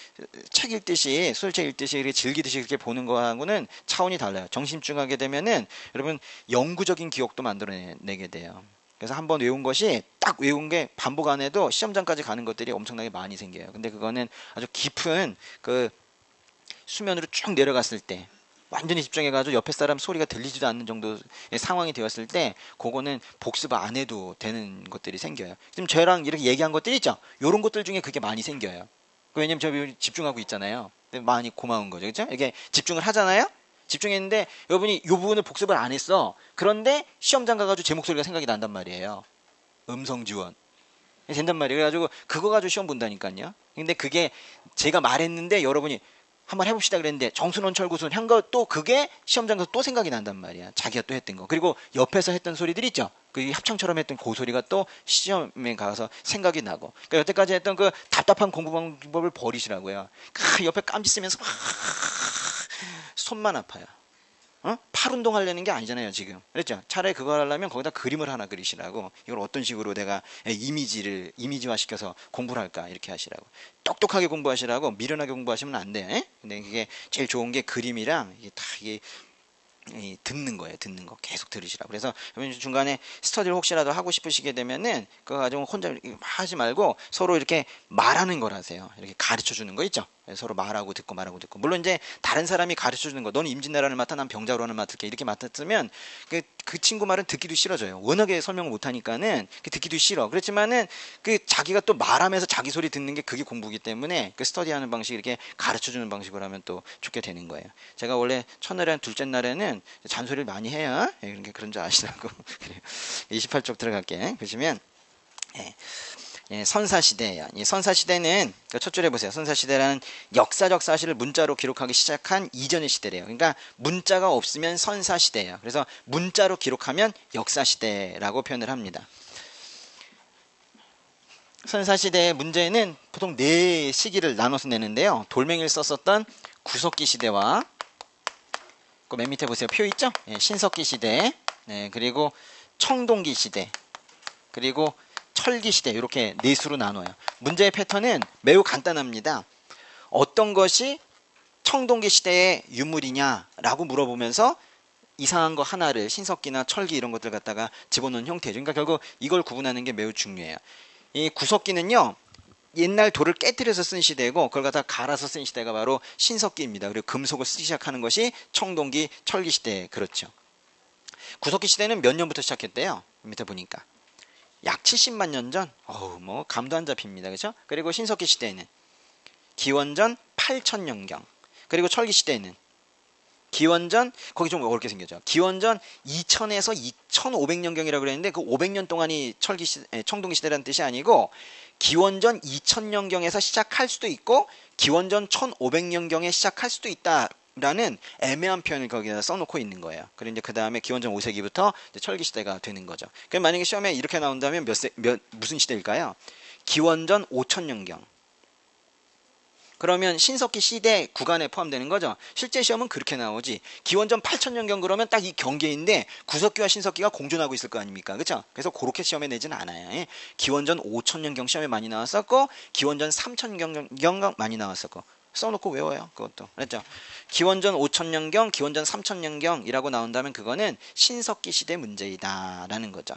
책 읽듯이 소설책 읽듯이 이렇게 즐기듯이 이렇게 보는 거하고는 차원이 달라요. 정신 집중하게 되면은 여러분 영구적인 기억도 만들어내게 돼요. 그래서 한번 외운 것이 딱 외운 게 반복 안 해도 시험장까지 가는 것들이 엄청나게 많이 생겨요. 근데 그거는 아주 깊은 그 수면으로 쭉 내려갔을 때 완전히 집중해가지고 옆에 사람 소리가 들리지도 않는 정도의 상황이 되었을 때 그거는 복습 안 해도 되는 것들이 생겨요. 지금 저랑 이렇게 얘기한 것들 있죠? 이런 것들 중에 그게 많이 생겨요. 왜냐면 저 집중하고 있잖아요. 많이 고마운 거죠. 그렇죠? 이게 집중을 하잖아요. 집중했는데 여러분이 이 부분을 복습을 안 했어. 그런데 시험장 가가지고 제 목소리가 생각이 난단 말이에요. 음성 지원. 된단 말이에요. 그래가지고 그거 가지고 시험 본다니까요. 근데 그게 제가 말했는데 여러분이 한번 해봅시다 그랬는데 정순원 철구순 한 거 또 그게 시험장 가서 또 생각이 난단 말이야. 자기가 또 했던 거. 그리고 옆에서 했던 소리들 있죠. 그 합창처럼 했던 그 소리가 또 시험에 가서 생각이 나고. 그러니까 여태까지 했던 그 답답한 공부 방법을 버리시라고요. 옆에 깜지 쓰면서 막 손만 아파요. 팔 운동하려는 게 아니잖아요 지금. 그랬죠. 차라리 그걸 하려면 거기다 그림을 하나 그리시라고. 이걸 어떤 식으로 내가 이미지화 시켜서 공부를 할까 이렇게 하시라고. 똑똑하게 공부하시라고. 미련하게 공부하시면 안 돼. 근데 이게 제일 좋은 게 그림이랑 이게 다 이게 듣는 거예요. 듣는 거 계속 들으시라고. 그래서 중간에 스터디를 혹시라도 하고 싶으시게 되면은 그거 가지고 혼자 하지 말고 서로 이렇게 말하는 걸 하세요. 이렇게 가르쳐 주는 거 있죠. 서로 말하고 듣고 말하고 듣고. 물론 이제 다른 사람이 가르쳐 주는 거. 너는 임진왜란을 맡아 난 병자호란을 맡을게. 이렇게 맡았으면 그 친구 말은 듣기도 싫어져요. 워낙에 설명을 못 하니까는 듣기도 싫어. 그렇지만은 그 자기가 또 말하면서 자기 소리 듣는 게 그게 공부기 때문에 그 스터디하는 방식 이렇게 가르쳐 주는 방식으로 하면 또 좋게 되는 거예요. 제가 원래 첫날에 둘째 날에는 잔소리를 많이 해요. 그러니까 그런 줄 아시라고. 28쪽 들어갈게. 보시면 선사시대예요. 이 선사시대는 첫 줄에 보세요. 선사시대라는 역사적 사실을 문자로 기록하기 시작한 이전의 시대래요. 그러니까 문자가 없으면 선사시대예요. 그래서 문자로 기록하면 역사시대라고 표현을 합니다. 선사시대의 문제는 보통 네 시기를 나눠서 내는데요. 돌멩이를 썼었던 구석기 시대와 그 맨 밑에 보세요. 표 있죠? 신석기 시대, 그리고 청동기 시대, 그리고 철기 시대 이렇게 네 수로 나눠요. 문제의 패턴은 매우 간단합니다. 어떤 것이 청동기 시대의 유물이냐라고 물어보면서 이상한 거 하나를 신석기나 철기 이런 것들 갖다가 집어넣는 형태죠. 그러니까 결국 이걸 구분하는 게 매우 중요해요. 이 구석기는요. 옛날 돌을 깨뜨려서 쓴 시대고 그걸 갖다 갈아서 쓴 시대가 바로 신석기입니다. 그리고 금속을 쓰기 시작하는 것이 청동기, 철기 시대 그렇죠. 구석기 시대는 몇 년부터 시작했대요? 밑에 보니까 약 70만 년 전. 뭐 감도 안 잡힙니다. 그렇죠? 그리고 신석기 시대에는 기원전 8천년경. 그리고 철기 시대에는 기원전 거기 좀 어렵게 생겼죠. 기원전 2000에서 2500년경이라고 그랬는데 그 500년 동안이 청동기 시대라는 뜻이 아니고 기원전 2000년경에서 시작할 수도 있고 기원전 1500년경에 시작할 수도 있다라는 애매한 표현을 거기다 써놓고 있는 거예요. 그리고 이제 그 다음에 기원전 5세기부터 철기 시대가 되는 거죠. 그럼 만약에 시험에 이렇게 나온다면 무슨 시대일까요? 기원전 5000년경. 그러면 신석기 시대 구간에 포함되는 거죠. 실제 시험은 그렇게 나오지. 기원전 8000년경 그러면 딱 이 경계인데 구석기와 신석기가 공존하고 있을 거 아닙니까? 그렇죠? 그래서 그렇게 시험에 내지는 않아요. 기원전 5000년경 시험에 많이 나왔었고 기원전 3000년경 많이 나왔었고 써놓고 외워요. 그것도. 그렇죠? 기원전 5000년경, 기원전 3000년경이라고 나온다면 그거는 신석기 시대 문제이다라는 거죠.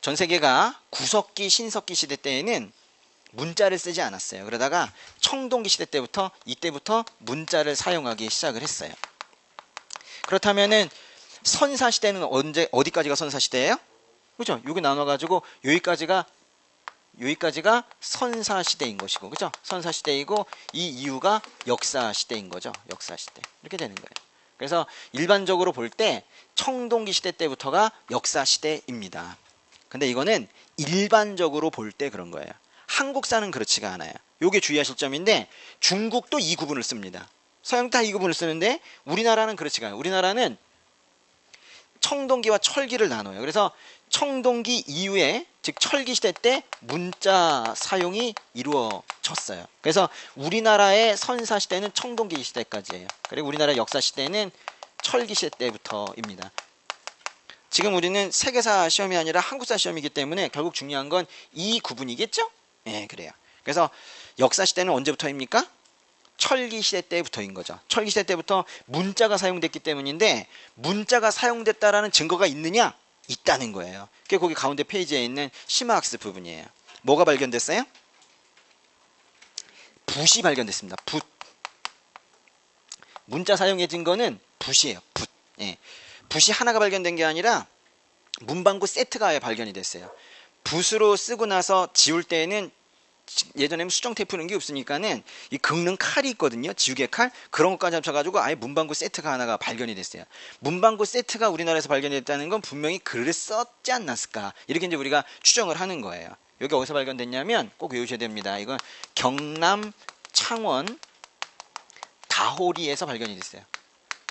전 세계가 구석기, 신석기 시대 때에는 문자를 쓰지 않았어요. 그러다가 청동기 시대 때부터 이때부터 문자를 사용하기 시작을 했어요. 그렇다면은 선사 시대는 어디까지가 선사 시대예요? 그죠? 여기 나눠가지고 여기까지가 선사 시대인 것이고, 그죠? 선사 시대이고 이 이후가 역사 시대인 거죠. 역사 시대 이렇게 되는 거예요. 그래서 일반적으로 볼 때 청동기 시대 때부터가 역사 시대입니다. 근데 이거는 일반적으로 볼 때 그런 거예요. 한국사는 그렇지가 않아요. 요게 주의하실 점인데 중국도 이 구분을 씁니다. 서양 다 이 구분을 쓰는데 우리나라는 그렇지가 않아요. 우리나라는 청동기와 철기를 나눠요. 그래서 청동기 이후에 즉 철기 시대 때 문자 사용이 이루어졌어요. 그래서 우리나라의 선사 시대는 청동기 시대까지예요. 그리고 우리나라 역사 시대는 철기 시대 때부터입니다. 지금 우리는 세계사 시험이 아니라 한국사 시험이기 때문에 결국 중요한 건 이 구분이겠죠? 네, 그래요. 그래서 역사 시대는 언제부터입니까? 철기 시대 때부터인 거죠. 철기 시대 때부터 문자가 사용됐기 때문인데 문자가 사용됐다라는 증거가 있느냐? 있다는 거예요. 그게 거기 가운데 페이지에 있는 심화학습 부분이에요. 뭐가 발견됐어요? 붓이 발견됐습니다. 붓. 문자 사용의 증거는 붓이에요. 붓. 예. 붓이 하나가 발견된 게 아니라 문방구 세트가 발견이 됐어요. 붓으로 쓰고 나서 지울 때에는 예전에는 수정 테이프 이런 게 없으니까는 이 긁는 칼이 있거든요. 지우개 칼. 그런 것까지 합쳐가지고 아예 문방구 세트가 하나가 발견이 됐어요. 문방구 세트가 우리나라에서 발견이 됐다는 건 분명히 글을 썼지 않았을까. 이렇게 이제 우리가 추정을 하는 거예요. 여기 어디서 발견됐냐면 꼭 외우셔야 됩니다. 이건 경남 창원 다호리에서 발견이 됐어요.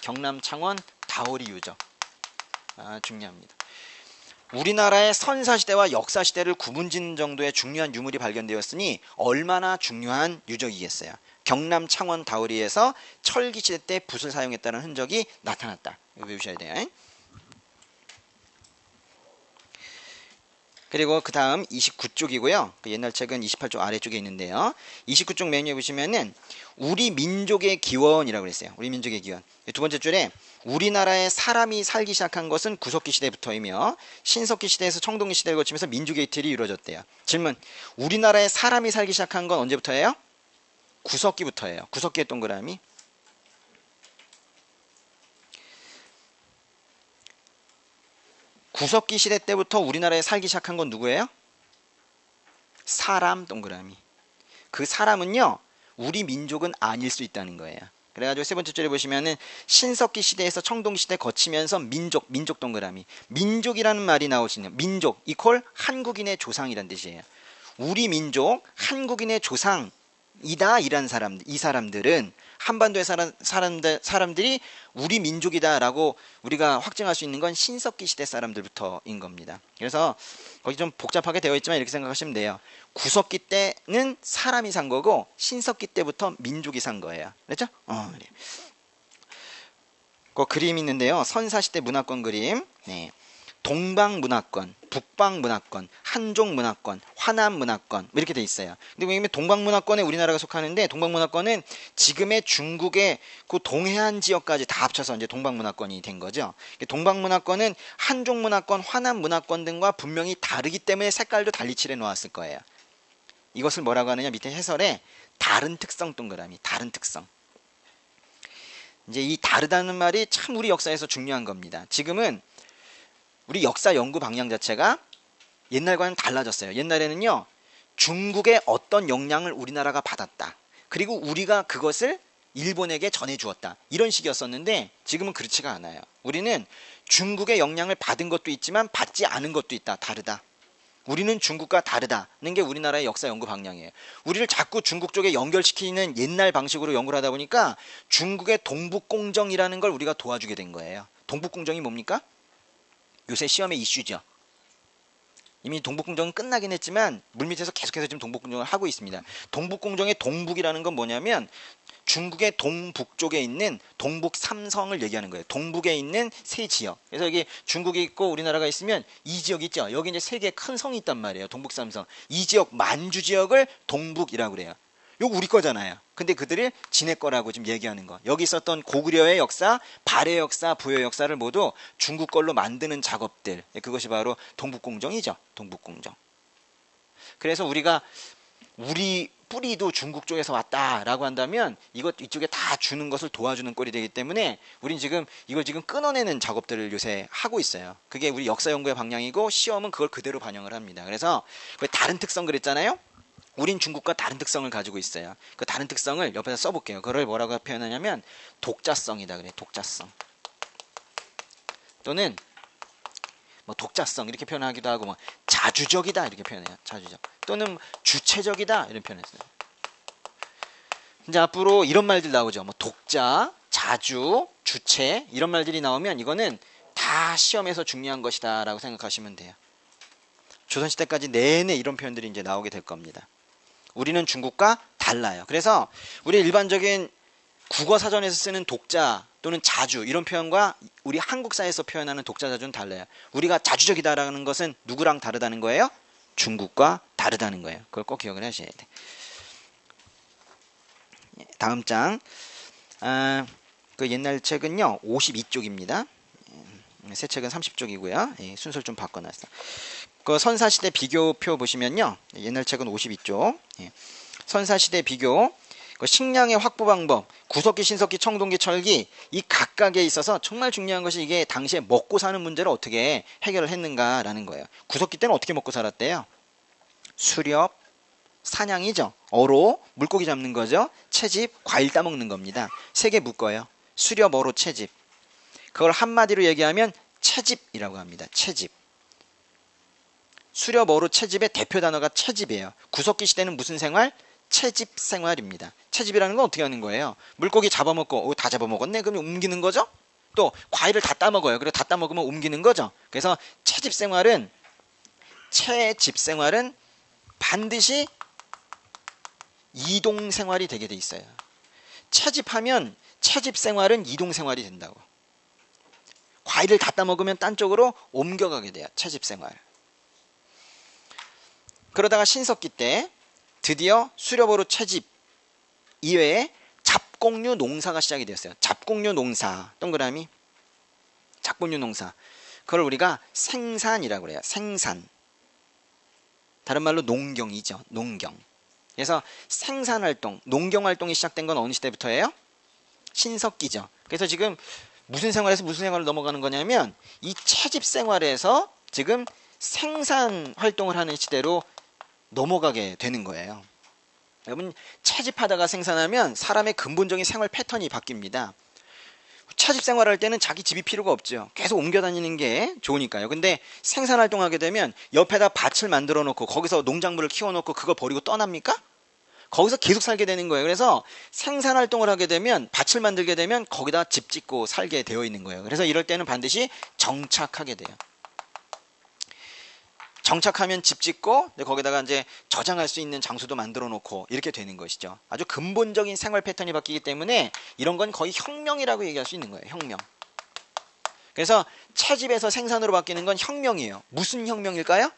경남 창원 다호리 유적. 중요합니다. 우리나라의 선사시대와 역사시대를 구분짓는 정도의 중요한 유물이 발견되었으니 얼마나 중요한 유적이겠어요. 경남 창원 다오리에서 철기시대 때 붓을 사용했다는 흔적이 나타났다. 이거 외우셔야 돼요. 그리고 그 다음 29쪽이고요. 그 옛날 책은 28쪽 아래쪽에 있는데요. 29쪽 맨 위에 보시면은 우리 민족의 기원이라고 그랬어요. 우리 민족의 기원. 두 번째 줄에 우리나라에 사람이 살기 시작한 것은 구석기 시대부터이며 신석기 시대에서 청동기 시대를 거치면서 민족의 이틀이 이루어졌대요. 질문. 우리나라에 사람이 살기 시작한 건 언제부터예요? 구석기부터예요. 구석기의 동그라미. 구석기 시대 때부터 우리나라에 살기 시작한 건 누구예요? 사람 동그라미. 그 사람은요, 우리 민족은 아닐 수 있다는 거예요. 그래가지고 세 번째 줄에 보시면은 신석기 시대에서 청동기 시대 거치면서 민족 동그라미. 민족이라는 말이 나오시네요. 민족 이퀄 한국인의 조상이란 뜻이에요. 우리 민족, 한국인의 조상이다 이란 사람들, 이 사람들은 한반도의 사람들이 우리 민족이다라고 우리가 확증할 수 있는 건 신석기 시대 사람들부터인 겁니다. 그래서 거기 좀 복잡하게 되어 있지만 이렇게 생각하시면 돼요. 구석기 때는 사람이 산 거고 신석기 때부터 민족이 산 거예요. 그렇죠? 그래. 그 그림 있는데요. 선사시대 문화권 그림. 네. 동방문화권, 북방문화권, 한족문화권, 화남문화권 이렇게 돼 있어요. 근데 왜냐면 동방문화권에 우리나라가 속하는데 동방문화권은 지금의 중국의 그 동해안 지역까지 다 합쳐서 이제 동방문화권이 된 거죠. 동방문화권은 한족문화권, 화남문화권 등과 분명히 다르기 때문에 색깔도 달리 칠해 놓았을 거예요. 이것을 뭐라고 하느냐 밑에 해설에 다른 특성 동그라미, 다른 특성. 이제 이 다르다는 말이 참 우리 역사에서 중요한 겁니다. 지금은 우리 역사 연구 방향 자체가 옛날과는 달라졌어요. 옛날에는요, 중국의 어떤 영향을 우리나라가 받았다. 그리고 우리가 그것을 일본에게 전해주었다. 이런 식이었었는데 지금은 그렇지가 않아요. 우리는 중국의 영향을 받은 것도 있지만 받지 않은 것도 있다. 다르다. 우리는 중국과 다르다는 게 우리나라의 역사 연구 방향이에요. 우리를 자꾸 중국 쪽에 연결시키는 옛날 방식으로 연구를 하다 보니까 중국의 동북공정이라는 걸 우리가 도와주게 된 거예요. 동북공정이 뭡니까? 요새 시험의 이슈죠. 이미 동북공정은 끝나긴 했지만 물밑에서 계속해서 지금 동북공정을 하고 있습니다. 동북공정의 동북이라는 건 뭐냐면 중국의 동북쪽에 있는 동북 삼성을 얘기하는 거예요. 동북에 있는 세 지역. 그래서 여기 중국이 있고 우리나라가 있으면 이 지역이 있죠. 여기 이제 세 개의 큰 성이 있단 말이에요. 동북 삼성. 이 지역 만주 지역을 동북이라고 그래요. 요거 우리 거잖아요. 근데 그들이 지네 거라고 지금 얘기하는 거. 여기 있었던 고구려의 역사, 발해의 역사, 부여의 역사를 모두 중국 걸로 만드는 작업들. 그것이 바로 동북공정이죠. 동북공정. 그래서 우리가 우리 뿌리도 중국 쪽에서 왔다라고 한다면 이것 이쪽에 다 주는 것을 도와주는 꼴이 되기 때문에 우린 지금 이걸 지금 끊어내는 작업들을 요새 하고 있어요. 그게 우리 역사 연구의 방향이고 시험은 그걸 그대로 반영을 합니다. 그래서 다른 특성 그랬잖아요. 우린 중국과 다른 특성을 가지고 있어요. 그 다른 특성을 옆에서 써볼게요. 그걸 뭐라고 표현하냐면 독자성이다 그래. 독자성. 또는 뭐 독자성 이렇게 표현하기도 하고 뭐 자주적이다 이렇게 표현해요. 자주적. 또는 주체적이다 이런 표현했어요. 이제 앞으로 이런 말들 나오죠. 뭐 독자, 자주, 주체 이런 말들이 나오면 이거는 다 시험에서 중요한 것이다 라고 생각하시면 돼요. 조선시대까지 내내 이런 표현들이 이제 나오게 될 겁니다. 우리는 중국과 달라요. 그래서 우리 일반적인 국어 사전에서 쓰는 독자 또는 자주 이런 표현과 우리 한국사에서 표현하는 독자 자주는 달라요. 우리가 자주적이다라는 것은 누구랑 다르다는 거예요? 중국과 다르다는 거예요. 그걸 꼭 기억을 하셔야 돼. 다음 장. 그 옛날 책은요 52쪽입니다. 새 책은 30쪽이고요. 순서를 좀 바꿔놨어. 그 선사시대 비교표 보시면요. 옛날 책은 52쪽. 선사시대 비교. 그 식량의 확보 방법, 구석기, 신석기, 청동기, 철기 이 각각에 있어서 정말 중요한 것이 이게 당시에 먹고 사는 문제를 어떻게 해결을 했는가라는 거예요. 구석기 때는 어떻게 먹고 살았대요? 수렵, 사냥이죠. 어로, 물고기 잡는 거죠. 채집, 과일 따먹는 겁니다. 세 개 묶어요. 수렵, 어로, 채집. 그걸 한마디로 얘기하면 채집이라고 합니다. 채집. 수렵, 어로, 채집의 대표 단어가 채집이에요. 구석기 시대는 무슨 생활? 채집 생활입니다. 채집이라는 건 어떻게 하는 거예요? 물고기 잡아먹고 다 잡아먹었네? 그러면 옮기는 거죠? 또 과일을 다 따먹어요. 그리고 다 따먹으면 옮기는 거죠. 그래서 채집 생활은 반드시 이동 생활이 되게 돼 있어요. 채집하면 채집 생활은 이동 생활이 된다고. 과일을 다 따먹으면 딴 쪽으로 옮겨가게 돼요. 채집 생활. 그러다가 신석기 때 드디어 수렵어로 채집 이외에 잡곡류 농사가 시작이 되었어요. 잡곡류 농사, 동그라미. 잡곡류 농사. 그걸 우리가 생산이라고 그래요. 생산. 다른 말로 농경이죠. 농경. 그래서 생산활동, 농경활동이 시작된 건 어느 시대부터예요? 신석기죠. 그래서 지금 무슨 생활에서 무슨 생활을 넘어가는 거냐면 이 채집 생활에서 지금 생산활동을 하는 시대로 넘어가게 되는 거예요. 여러분 채집하다가 생산하면 사람의 근본적인 생활 패턴이 바뀝니다. 채집 생활할 때는 자기 집이 필요가 없죠. 계속 옮겨 다니는 게 좋으니까요. 근데 생산활동하게 되면 옆에다 밭을 만들어 놓고 거기서 농작물을 키워 놓고 그걸 버리고 떠납니까? 거기서 계속 살게 되는 거예요. 그래서 생산활동을 하게 되면 밭을 만들게 되면 거기다 집 짓고 살게 되어 있는 거예요. 그래서 이럴 때는 반드시 정착하게 돼요. 정착하면 집 짓고 거기다가 이제 저장할 수 있는 장소도 만들어 놓고 이렇게 되는 것이죠. 아주 근본적인 생활 패턴이 바뀌기 때문에 이런 건 거의 혁명이라고 얘기할 수 있는 거예요. 혁명. 그래서 채집에서 생산으로 바뀌는 건 혁명이에요. 무슨 혁명일까요?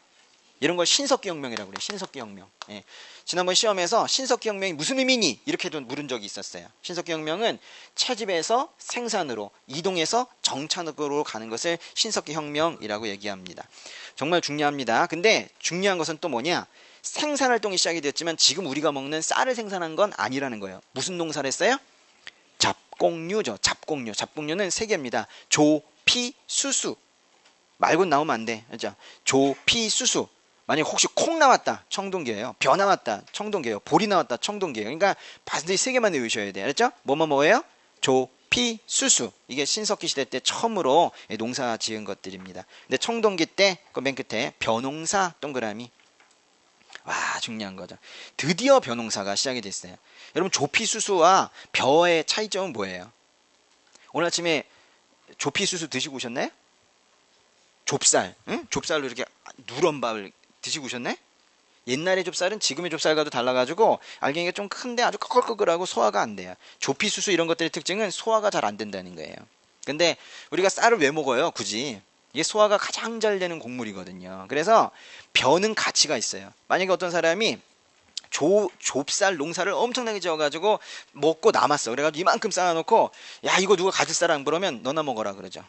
이런 걸 신석기 혁명이라고 그래요. 신석기 혁명. 예. 지난번 시험에서 신석기 혁명이 무슨 의미니? 이렇게도 물은 적이 있었어요. 신석기 혁명은 채집에서 생산으로 이동해서 정착으로 가는 것을 신석기 혁명이라고 얘기합니다. 정말 중요합니다. 근데 중요한 것은 또 뭐냐? 생산활동이 시작이 됐지만 지금 우리가 먹는 쌀을 생산한 건 아니라는 거예요. 무슨 농사를 했어요? 잡곡류죠. 잡곡류. 잡곡류는 세 개입니다. 조, 피, 수수. 말고 나오면 안 돼. 그죠? 조, 피, 수수. 만약 혹시 콩 나왔다. 청동기예요. 벼 나왔다. 청동기예요. 보리 나왔다. 청동기예요. 그러니까 반드시 세 개만 외우셔야 돼요. 알았죠? 뭐예요? 조, 피, 수수. 이게 신석기 시대 때 처음으로 농사 지은 것들입니다. 근데 청동기 때 그 맨 끝에 벼농사 동그라미. 와, 중요한 거죠. 드디어 벼농사가 시작이 됐어요. 여러분 조피수수와 벼의 차이점은 뭐예요? 오늘 아침에 조피수수 드시고 오셨나요? 좁쌀, 응? 좁쌀로 이렇게 누런 밥을 드시고 오셨네? 옛날의 좁쌀은 지금의 좁쌀과도 달라가지고 알갱이가 좀 큰데 아주 꺼끌꺼끌하고 소화가 안 돼요. 조피수수 이런 것들의 특징은 소화가 잘 안 된다는 거예요. 근데 우리가 쌀을 왜 먹어요? 굳이 이게 소화가 가장 잘 되는 곡물이거든요. 그래서 벼는 가치가 있어요. 만약에 어떤 사람이 좁쌀 농사를 엄청나게 지어가지고 먹고 남았어. 그래가지고 이만큼 쌓아놓고 야 이거 누가 가질 사람 그러면 너나 먹어라 그러죠.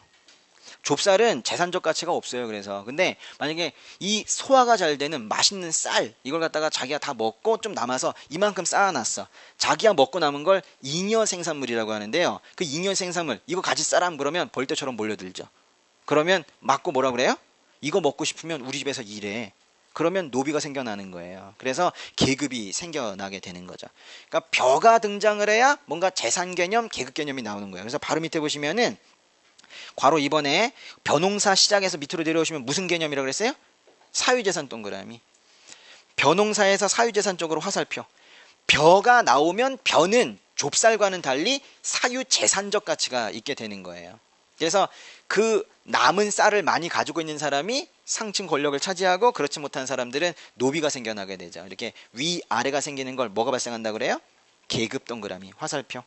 좁쌀은 재산적 가치가 없어요. 그래서 근데 만약에 이 소화가 잘 되는 맛있는 쌀 이걸 갖다가 자기가 다 먹고 좀 남아서 이만큼 쌓아놨어. 자기가 먹고 남은 걸 잉여 생산물이라고 하는데요. 그 잉여 생산물 이거 가질 사람 그러면 벌떼처럼 몰려들죠. 그러면 맞고 뭐라 그래요? 이거 먹고 싶으면 우리 집에서 일해. 그러면 노비가 생겨나는 거예요. 그래서 계급이 생겨나게 되는 거죠. 그러니까 벼가 등장을 해야 뭔가 재산 개념, 계급 개념이 나오는 거예요. 그래서 바로 밑에 보시면은 괄호 2번에 벼농사 시작해서 밑으로 내려오시면 무슨 개념이라고 그랬어요? 사유재산 동그라미. 벼농사에서 사유재산 쪽으로 화살표. 벼가 나오면 벼는 좁쌀과는 달리 사유재산적 가치가 있게 되는 거예요. 그래서 그 남은 쌀을 많이 가지고 있는 사람이 상층 권력을 차지하고 그렇지 못한 사람들은 노비가 생겨나게 되죠. 이렇게 위아래가 생기는 걸 뭐가 발생한다고 그래요? 계급 동그라미, 화살표.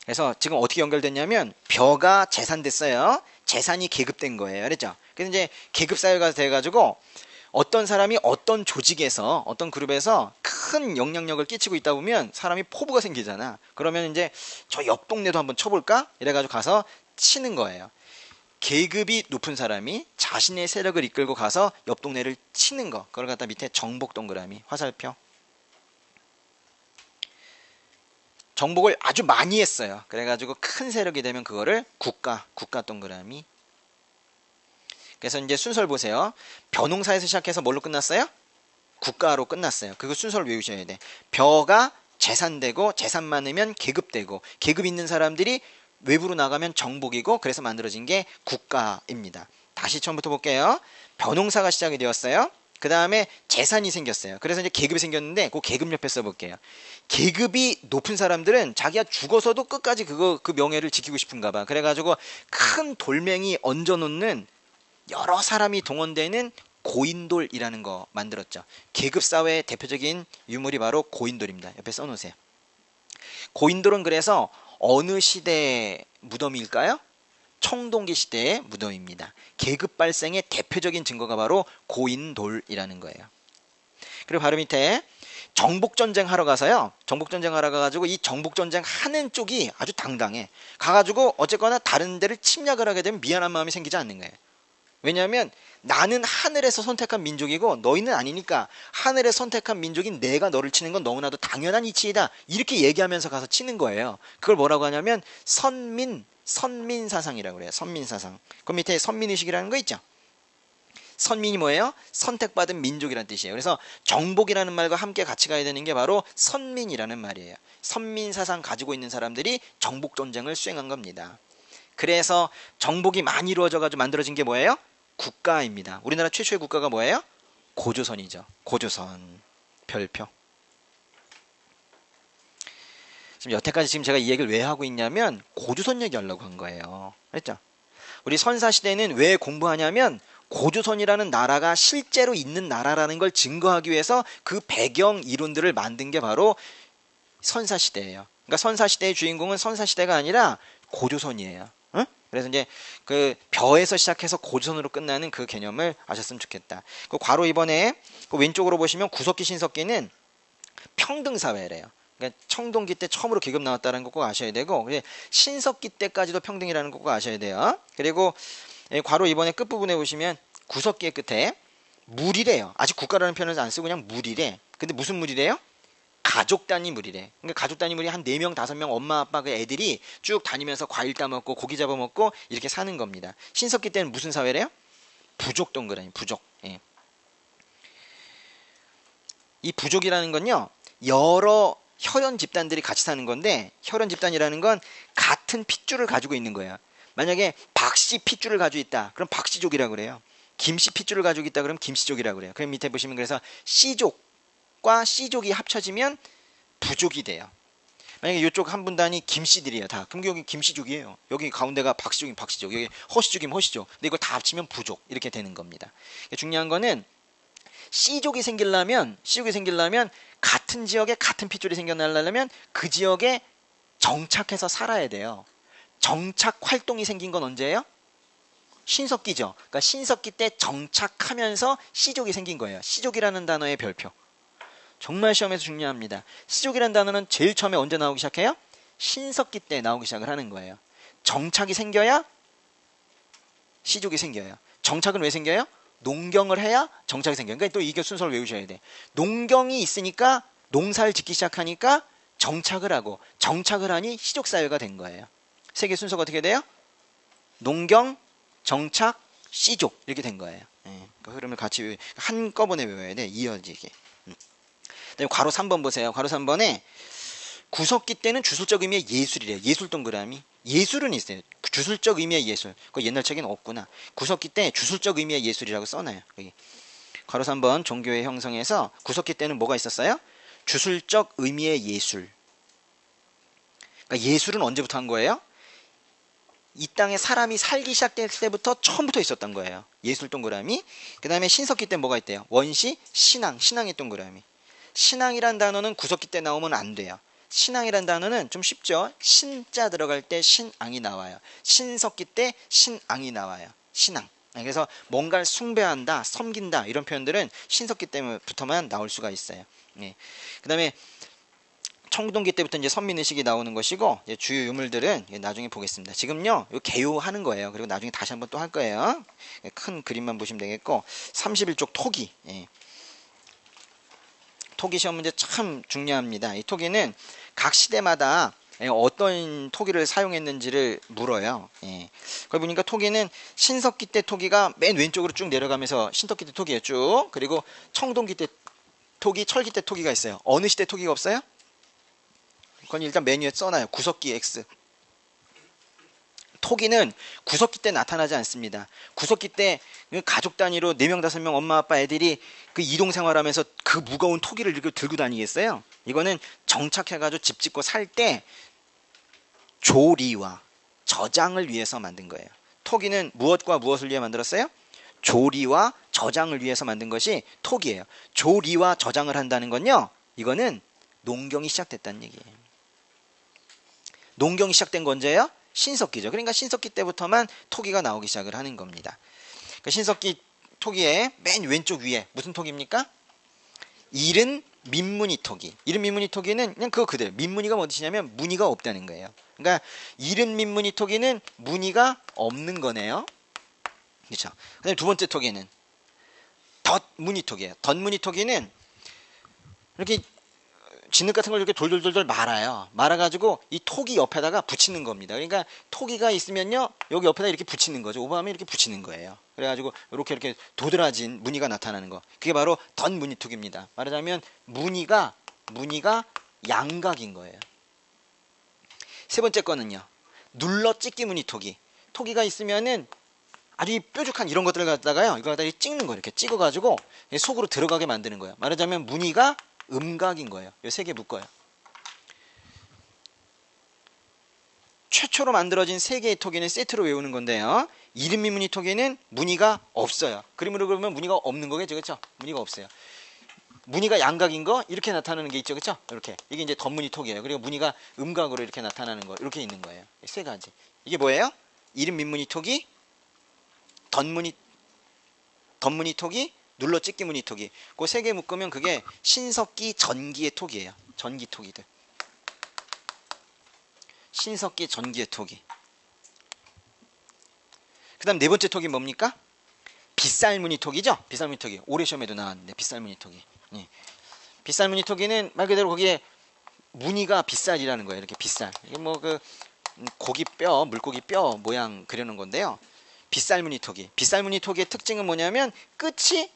그래서 지금 어떻게 연결됐냐면 벼가 재산됐어요. 재산이 계급된 거예요. 그랬죠? 그래서 이제 계급사회가 돼가지고 어떤 사람이 어떤 조직에서 어떤 그룹에서 큰 영향력을 끼치고 있다 보면 사람이 포부가 생기잖아. 그러면 이제 저 옆 동네도 한번 쳐볼까? 이래가지고 가서 치는 거예요. 계급이 높은 사람이 자신의 세력을 이끌고 가서 옆 동네를 치는 거. 그걸 갖다 밑에 정복 동그라미, 화살표. 정복을 아주 많이 했어요. 그래가지고 큰 세력이 되면 그거를 국가 동그라미. 그래서 이제 순서를 보세요. 벼농사에서 시작해서 뭘로 끝났어요? 국가로 끝났어요. 그거 순서를 외우셔야 돼. 벼가 재산되고 재산 많으면 계급되고 계급 있는 사람들이 외부로 나가면 정복이고 그래서 만들어진 게 국가입니다. 다시 처음부터 볼게요. 벼농사가 시작이 되었어요. 그 다음에 재산이 생겼어요. 그래서 이제 계급이 생겼는데 그 계급 옆에 써볼게요. 계급이 높은 사람들은 자기가 죽어서도 끝까지 그 명예를 지키고 싶은가 봐. 그래가지고 큰 돌멩이 얹어놓는 여러 사람이 동원되는 고인돌이라는 거 만들었죠. 계급사회의 대표적인 유물이 바로 고인돌입니다. 옆에 써놓으세요. 고인돌은 그래서 어느 시대의 무덤일까요? 청동기 시대의 무덤입니다. 계급 발생의 대표적인 증거가 바로 고인돌이라는 거예요. 그리고 바로 밑에 정복전쟁 하러 가서요. 정복전쟁 하러 가가지고 이 정복전쟁 하는 쪽이 아주 당당해. 가가지고 어쨌거나 다른 데를 침략을 하게 되면 미안한 마음이 생기지 않는 거예요. 왜냐하면 나는 하늘에서 선택한 민족이고 너희는 아니니까 하늘에 선택한 민족인 내가 너를 치는 건 너무나도 당연한 이치이다. 이렇게 얘기하면서 가서 치는 거예요. 그걸 뭐라고 하냐면 선민사상이라고 그래요. 선민사상. 그 밑에 선민의식이라는 거 있죠. 선민이 뭐예요? 선택받은 민족이라는 뜻이에요. 그래서 정복이라는 말과 함께 같이 가야 되는 게 바로 선민이라는 말이에요. 선민사상 가지고 있는 사람들이 정복전쟁을 수행한 겁니다. 그래서 정복이 많이 이루어져가지고 만들어진 게 뭐예요? 국가입니다. 우리나라 최초의 국가가 뭐예요? 고조선이죠. 고조선. 별표. 지금 여태까지 지금 제가 이 얘기를 왜 하고 있냐면 고조선 얘기하려고 한 거예요. 그랬죠? 우리 선사시대는 왜 공부하냐면 고조선이라는 나라가 실제로 있는 나라라는 걸 증거하기 위해서 그 배경 이론들을 만든 게 바로 선사시대예요. 그러니까 선사시대의 주인공은 선사시대가 아니라 고조선이에요. 응? 그래서 이제 그 벼에서 시작해서 고조선으로 끝나는 그 개념을 아셨으면 좋겠다. 그 괄호 2번에 그 왼쪽으로 보시면 구석기 신석기는 평등사회래요. 그러니까 청동기 때 처음으로 계급 나왔다는 거 꼭 아셔야 되고 신석기 때까지도 평등이라는 거 꼭 아셔야 돼요. 그리고 괄호 2번의 끝부분에 보시면 구석기의 끝에 물이래요. 아직 국가라는 표현을 안 쓰고 그냥 물이래. 근데 무슨 물이래요? 가족 단위 물이래. 그러니까 가족 단위 물이 한 4명, 5명 엄마 아빠 그 애들이 쭉 다니면서 과일 따먹고 고기 잡아먹고 이렇게 사는 겁니다. 신석기 때는 무슨 사회래요? 부족 동그라미 부족. 예. 이 부족이라는 건요. 여러 혈연 집단들이 같이 사는 건데 혈연 집단이라는 건 같은 핏줄을 가지고 있는 거예요. 만약에 박씨 핏줄을 가지고 있다. 그럼 박씨족이라고 그래요. 김씨 핏줄을 가지고 있다. 그럼 김씨족이라고 그래요. 그럼 밑에 보시면 그래서 C족과 C족이 합쳐지면 부족이 돼요. 만약에 이쪽 한 분단이 김씨들이에요. 다. 그럼 여기 김씨족이에요. 여기 가운데가 박씨족이면 박씨족. 여기 허씨족이면 허씨족. 근데 이걸 다 합치면 부족. 이렇게 되는 겁니다. 중요한 거는 C족이 생기려면 같은 지역에 같은 핏줄이 생겨나려면 그 지역에 정착해서 살아야 돼요. 정착 활동이 생긴 건 언제예요? 신석기죠. 그러니까 신석기 때 정착하면서 C족이 생긴 거예요. C족이라는 단어의 별표. 정말 시험에서 중요합니다. C족이라는 단어는 제일 처음에 언제 나오기 시작해요? 신석기 때 나오기 시작을 하는 거예요. 정착이 생겨야 C족이 생겨요. 정착은 왜 생겨요? 농경을 해야 정착이 생겨요. 그러니까 또 이게 순서를 외우셔야 돼. 농경이 있으니까 농사를 짓기 시작하니까 정착을 하고 정착을 하니 C족사회가 된 거예요. 세계 순서가 어떻게 돼요? 농경, 정착, C족 이렇게 된 거예요. 예. 그 흐름을 같이 한꺼번에 외워야 돼. 이어지게. 그다음에 괄호 3번 보세요. 괄호 3번에 구석기 때는 주술적 의미의 예술이래요. 예술 동그라미. 예술은 있어요. 주술적 의미의 예술. 그 옛날 책에는 없구나. 구석기 때 주술적 의미의 예술이라고 써놔요. 여기. 괄호 3번 종교의 형성에서 구석기 때는 뭐가 있었어요? 주술적 의미의 예술. 그러니까 예술은 언제부터 한 거예요? 이 땅에 사람이 살기 시작했을 때부터 처음부터 있었던 거예요. 예술 동그라미. 그 다음에 신석기 때 뭐가 있대요? 원시, 신앙, 신앙의 동그라미. 신앙이란 단어는 구석기 때 나오면 안 돼요. 신앙이란 단어는 좀 쉽죠? 신자 들어갈 때 신앙이 나와요. 신석기 때 신앙이 나와요. 신앙. 그래서 뭔가를 숭배한다, 섬긴다 이런 표현들은 신석기 때부터만 나올 수가 있어요. 네. 그 다음에 청동기 때부터 이제 선민의식이 나오는 것이고, 주요 유물들은 나중에 보겠습니다. 지금요, 요 개요하는 거예요. 그리고 나중에 다시 한번 또 할 거예요. 큰 그림만 보시면 되겠고, 31쪽 토기. 예. 토기 시험 문제 참 중요합니다. 이 토기는 각 시대마다 어떤 토기를 사용했는지를 물어요. 예. 그걸 보니까 토기는 신석기 때 토기가 맨 왼쪽으로 쭉 내려가면서 신석기 때 토기예요. 쭉. 그리고 청동기 때 토기, 철기 때 토기가 있어요. 어느 시대 토기가 없어요? 그건 일단 메뉴에 써놔요. 구석기 X. 토기는 구석기 때 나타나지 않습니다. 구석기 때 가족 단위로 4명, 5명 엄마, 아빠, 애들이 그 이동 생활하면서 그 무거운 토기를 이렇게 들고 다니겠어요? 이거는 정착해가지고 집 짓고 살 때 조리와 저장을 위해서 만든 거예요. 토기는 무엇과 무엇을 위해 만들었어요? 조리와 저장을 위해서 만든 것이 토기예요. 조리와 저장을 한다는 건요, 이거는 농경이 시작됐다는 얘기예요. 농경이 시작된 건 언제예요? 신석기죠. 그러니까 신석기 때부터만 토기가 나오기 시작을 하는 겁니다. 그 신석기 토기의 맨 왼쪽 위에 무슨 토기입니까? 이른 민무늬 토기. 이른 민무늬 토기는 그냥 그거 그대로. 민무늬가 뭐지냐면 무늬가 없다는 거예요. 그러니까 이른 민무늬 토기는 무늬가 없는 거네요. 그렇죠. 그다음에 두 번째 토기는 덧무늬 토기예요. 덧무늬 토기는 이렇게 진흙 같은 걸 이렇게 돌돌돌돌 말아요. 말아가지고 이 토기 옆에다가 붙이는 겁니다. 그러니까 토기가 있으면요, 여기 옆에다 이렇게 붙이는 거죠. 오버하면 이렇게 붙이는 거예요. 그래가지고 이렇게 도드라진 무늬가 나타나는 거. 그게 바로 덧무늬 토기입니다. 말하자면 무늬가 양각인 거예요. 세 번째 거는요, 눌러 찍기 무늬 토기. 토기가 있으면은 아주 뾰족한 이런 것들을 갖다가요, 이거 갖다가 찍는 거예요. 이렇게 찍어가지고 속으로 들어가게 만드는 거예요. 말하자면 무늬가 음각인 거예요. 이 세 개 묶어요. 최초로 만들어진 세 개의 토기는 세트로 외우는 건데요. 이른 민무늬 토기는 무늬가 없어요. 그림으로 그리면 무늬가 없는 거겠죠, 그렇죠? 무늬가 없어요. 무늬가 양각인 거 이렇게 나타나는 게 있죠, 그렇죠? 이렇게 이게 이제 덧무늬 토기예요. 그리고 무늬가 음각으로 이렇게 나타나는 거 이렇게 있는 거예요. 세 가지. 이게 뭐예요? 이른 민무늬 토기, 덧무늬 토기, 눌러 찍기 무늬 토기. 그 세 개 묶으면 그게 신석기 전기의 토기예요. 전기 토기들. 신석기 전기의 토기. 그 다음 네 번째 토기 뭡니까? 빗살무늬 토기죠? 빗살무늬 토기. 올해 시험에도 나왔는데 빗살무늬 토기. 예. 빗살무늬 토기는 말 그대로 거기에 무늬가 빗살이라는 거예요. 이렇게 빗살. 이게 뭐 그 고기 뼈, 물고기 뼈 모양 그려놓은 건데요. 빗살무늬 토기. 빗살무늬 토기의 특징은 뭐냐면 끝이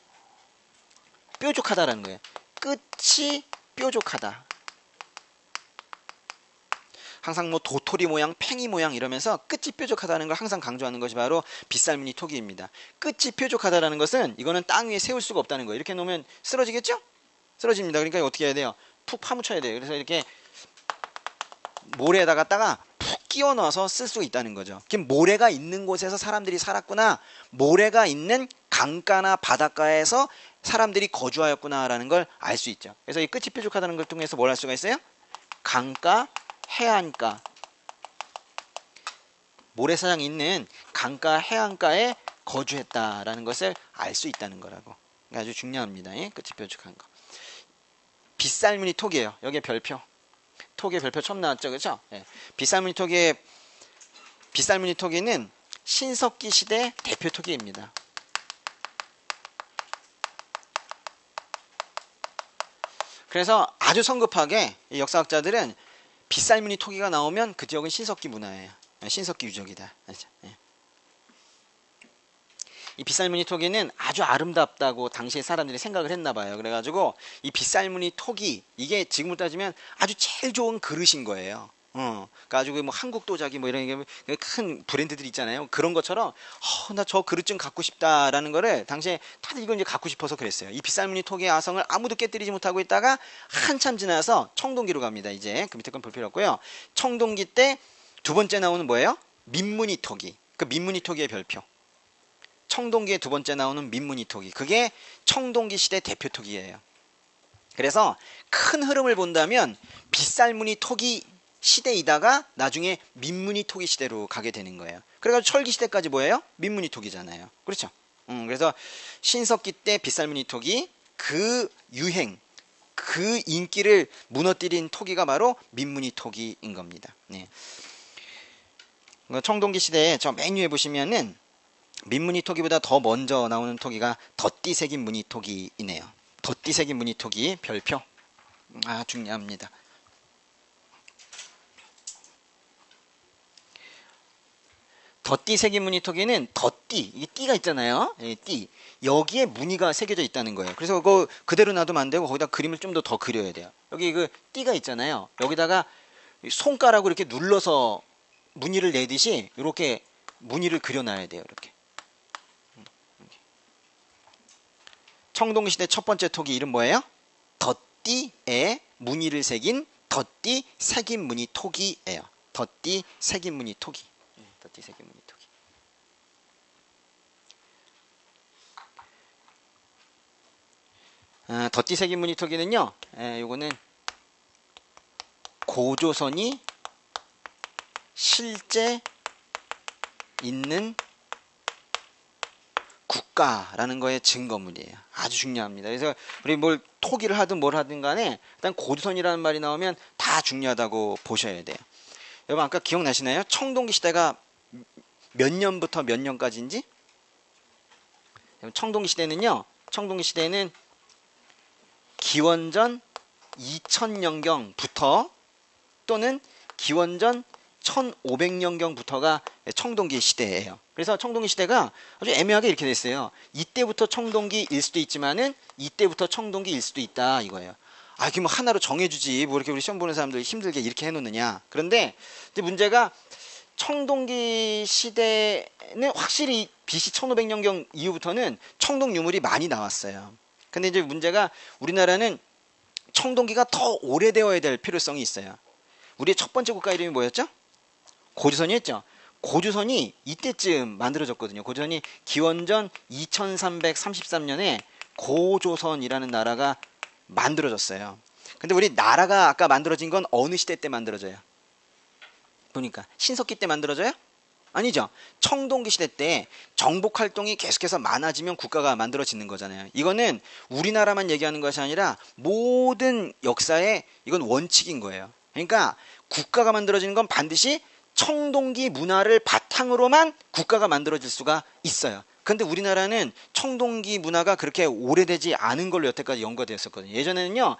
뾰족하다라는 거예요. 끝이 뾰족하다. 항상 뭐 도토리 모양, 팽이 모양 이러면서 끝이 뾰족하다는 걸 항상 강조하는 것이 바로 빗살무늬 토기입니다. 끝이 뾰족하다라는 것은 이거는 땅 위에 세울 수가 없다는 거예요. 이렇게 놓으면 쓰러지겠죠? 쓰러집니다. 그러니까 어떻게 해야 돼요? 푹 파묻혀야 돼요. 그래서 이렇게 모래에다가 푹 끼워 넣어서 쓸 수 있다는 거죠. 그럼 모래가 있는 곳에서 사람들이 살았구나. 모래가 있는 강가나 바닷가에서 사람들이 거주하였구나라는 걸 알 수 있죠. 그래서 이 끝이 뾰족하다는 걸 통해서 뭘 할 수가 있어요? 강가, 해안가, 모래사장이 있는 강가, 해안가에 거주했다라는 것을 알 수 있다는 거라고. 아주 중요합니다. 예? 끝이 뾰족한 거. 빗살무늬 토기예요. 여기에 별표. 토기의 별표 처음 나왔죠, 그렇죠? 예. 빗살무늬 토기는 신석기 시대 대표 토기입니다. 그래서 아주 성급하게 이 역사학자들은 빗살무늬 토기가 나오면 그 지역은 신석기 문화예요. 신석기 유적이다. 예. 이 빗살무늬 토기는 아주 아름답다고 당시에 사람들이 생각을 했나 봐요. 그래가지고 이 빗살무늬 토기, 이게 지금으로 따지면 아주 제일 좋은 그릇인 거예요. 그래가지고 뭐 한국 도자기 뭐 이런 큰 브랜드들 있잖아요. 그런 것처럼 나 저 그릇 좀 갖고 싶다라는 거를 당시에 다들 이걸 이제 갖고 싶어서 그랬어요. 이 빗살무늬 토기의 아성을 아무도 깨뜨리지 못하고 있다가 한참 지나서 청동기로 갑니다. 이제 그 밑에 건 볼 필요 없고요. 청동기 때 두 번째 나오는 뭐예요? 민무늬 토기. 그 민무늬 토기의 별표. 청동기에 두 번째 나오는 민무늬 토기. 그게 청동기 시대 대표 토기예요. 그래서 큰 흐름을 본다면 빗살무늬 토기 시대이다가 나중에 민무늬 토기 시대로 가게 되는 거예요. 그래가지고 철기 시대까지 뭐예요? 민무늬 토기잖아요. 그렇죠? 그래서 신석기 때 빗살무늬 토기, 그 유행, 그 인기를 무너뜨린 토기가 바로 민무늬 토기인 겁니다. 네. 청동기 시대에 저 메뉴에 보시면은 민무늬 토기보다 더 먼저 나오는 토기가 덧띠 새긴 무늬 토기이네요. 덧띠 새긴 무늬 토기 별표. 중요합니다. 덧띠 새긴 무늬 토기는 덧띠, 이게 띠가 있잖아요. 띠. 여기에 무늬가 새겨져 있다는 거예요. 그래서 그거 그대로 놔두면 안 되고 거기다 그림을 좀 더 그려야 돼요. 여기 그 띠가 있잖아요. 여기다가 손가락으로 이렇게 눌러서 무늬를 내듯이 이렇게 무늬를 그려놔야 돼요. 이렇게. 청동시대 첫 번째 토기 이름 뭐예요? 덧띠에 무늬를 새긴 덧띠 새긴 무늬 토기예요. 덧띠 새긴 무늬 토기. 덧띠 새긴 무늬 토기. 덧띠 새긴 무늬 토기는요. 요거는 고조선이 실제 있는 국가라는 거의 증거물이에요. 아주 중요합니다. 그래서 우리 뭘 토기를 하든 뭘 하든 간에 일단 고조선이라는 말이 나오면 다 중요하다고 보셔야 돼요. 여러분 아까 기억나시나요? 청동기 시대가 몇 년부터 몇 년까지인지? 청동기 시대는요. 청동기 시대는 기원전 2000년경부터 또는 기원전 1500년경부터가 청동기 시대예요. 그래서 청동기 시대가 아주 애매하게 이렇게 됐어요. 이때부터 청동기일 수도 있지만은 이때부터 청동기일 수도 있다 이거예요. 이게 뭐 하나로 정해주지 뭐 이렇게 우리 시험 보는 사람들 힘들게 이렇게 해놓느냐. 그런데 이제 문제가 청동기 시대는 확실히 BC 1500년경 이후부터는 청동 유물이 많이 나왔어요. 근데 이제 문제가 우리나라는 청동기가 더 오래되어야 될 필요성이 있어요. 우리의 첫 번째 국가 이름이 뭐였죠? 고조선이었죠. 고조선이 이때쯤 만들어졌거든요. 고조선이 기원전 2333년에 고조선이라는 나라가 만들어졌어요. 근데 우리 나라가 아까 만들어진 건 어느 시대 때 만들어져요? 보니까 신석기 때 만들어져요? 아니죠. 청동기 시대 때 정복 활동이 계속해서 많아지면 국가가 만들어지는 거잖아요. 이거는 우리나라만 얘기하는 것이 아니라 모든 역사에 이건 원칙인 거예요. 그러니까 국가가 만들어지는 건 반드시 청동기 문화를 바탕으로만 국가가 만들어질 수가 있어요. 근데 우리나라는 청동기 문화가 그렇게 오래되지 않은 걸로 여태까지 연구되었었거든요. 예전에는요.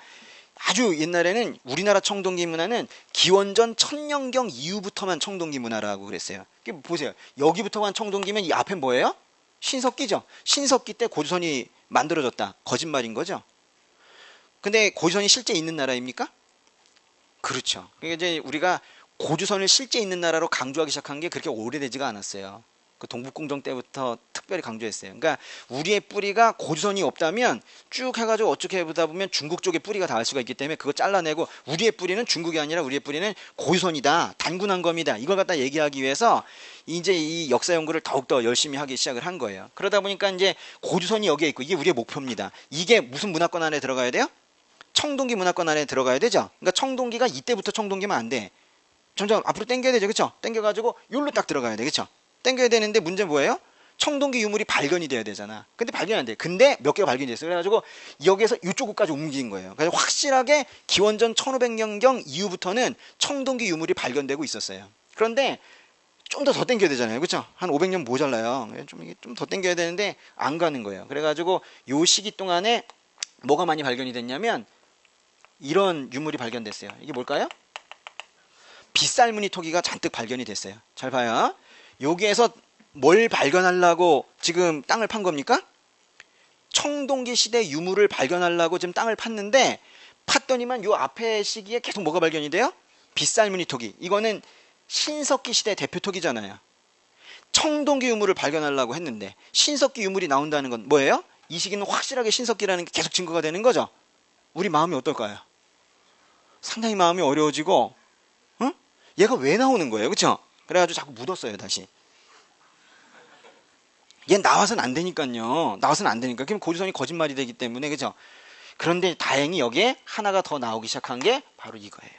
아주 옛날에는 우리나라 청동기 문화는 기원전 1000년경 이후부터만 청동기 문화라고 그랬어요. 보세요. 여기부터만 청동기면 이 앞엔 뭐예요? 신석기죠. 신석기 때 고조선이 만들어졌다. 거짓말인 거죠. 근데 고조선이 실제 있는 나라입니까? 그렇죠. 그러니까 이제 우리가 고조선을 실제 있는 나라로 강조하기 시작한 게 그렇게 오래되지가 않았어요. 그 동북공정 때부터 특별히 강조했어요. 그러니까 우리의 뿌리가 고조선이 없다면 쭉 해가지고 어떻게 해보다 보면 중국 쪽에 뿌리가 닿을 수가 있기 때문에 그거 잘라내고 우리의 뿌리는 중국이 아니라 우리의 뿌리는 고조선이다. 단군한 겁니다. 이걸 갖다 얘기하기 위해서 이제 이 역사 연구를 더욱더 열심히 하기 시작을 한 거예요. 그러다 보니까 이제 고조선이 여기에 있고 이게 우리의 목표입니다. 이게 무슨 문화권 안에 들어가야 돼요? 청동기 문화권 안에 들어가야 되죠. 그러니까 청동기가 이때부터 청동기면 안 돼. 점점 앞으로 당겨야 되죠. 그렇죠? 당겨가지고 여기로 딱 들어가야 돼. 그렇죠? 당겨야 되는데 문제는 뭐예요? 청동기 유물이 발견이 돼야 되잖아. 근데 발견이 안 돼. 근데 몇 개가 발견이 됐어요. 그래가지고 여기에서 이쪽까지 옮긴 거예요. 그래서 확실하게 기원전 1500년경 이후부터는 청동기 유물이 발견되고 있었어요. 그런데 좀 더 당겨야 되잖아요. 그렇죠? 한 500년 모자라요. 좀 더 당겨야 되는데 안 가는 거예요. 그래가지고 요 시기 동안에 뭐가 많이 발견이 됐냐면 이런 유물이 발견됐어요. 이게 뭘까요? 빗살무늬 토기가 잔뜩 발견이 됐어요. 잘 봐요. 여기에서 뭘 발견하려고 지금 땅을 판 겁니까? 청동기 시대 유물을 발견하려고 지금 땅을 팠는데 팠더니만 요 앞에 시기에 계속 뭐가 발견이 돼요? 빗살무늬 토기. 이거는 신석기 시대 대표 토기잖아요. 청동기 유물을 발견하려고 했는데 신석기 유물이 나온다는 건 뭐예요? 이 시기는 확실하게 신석기라는 게 계속 증거가 되는 거죠. 우리 마음이 어떨까요? 상당히 마음이 어려워지고 얘가 왜 나오는 거예요? 그렇죠? 그래가지고 자꾸 묻었어요. 다시. 얘 나와서는 안 되니까요. 나와서는 안 되니까. 그럼 고조선이 거짓말이 되기 때문에 그렇죠? 그런데 다행히 여기에 하나가 더 나오기 시작한 게 바로 이거예요.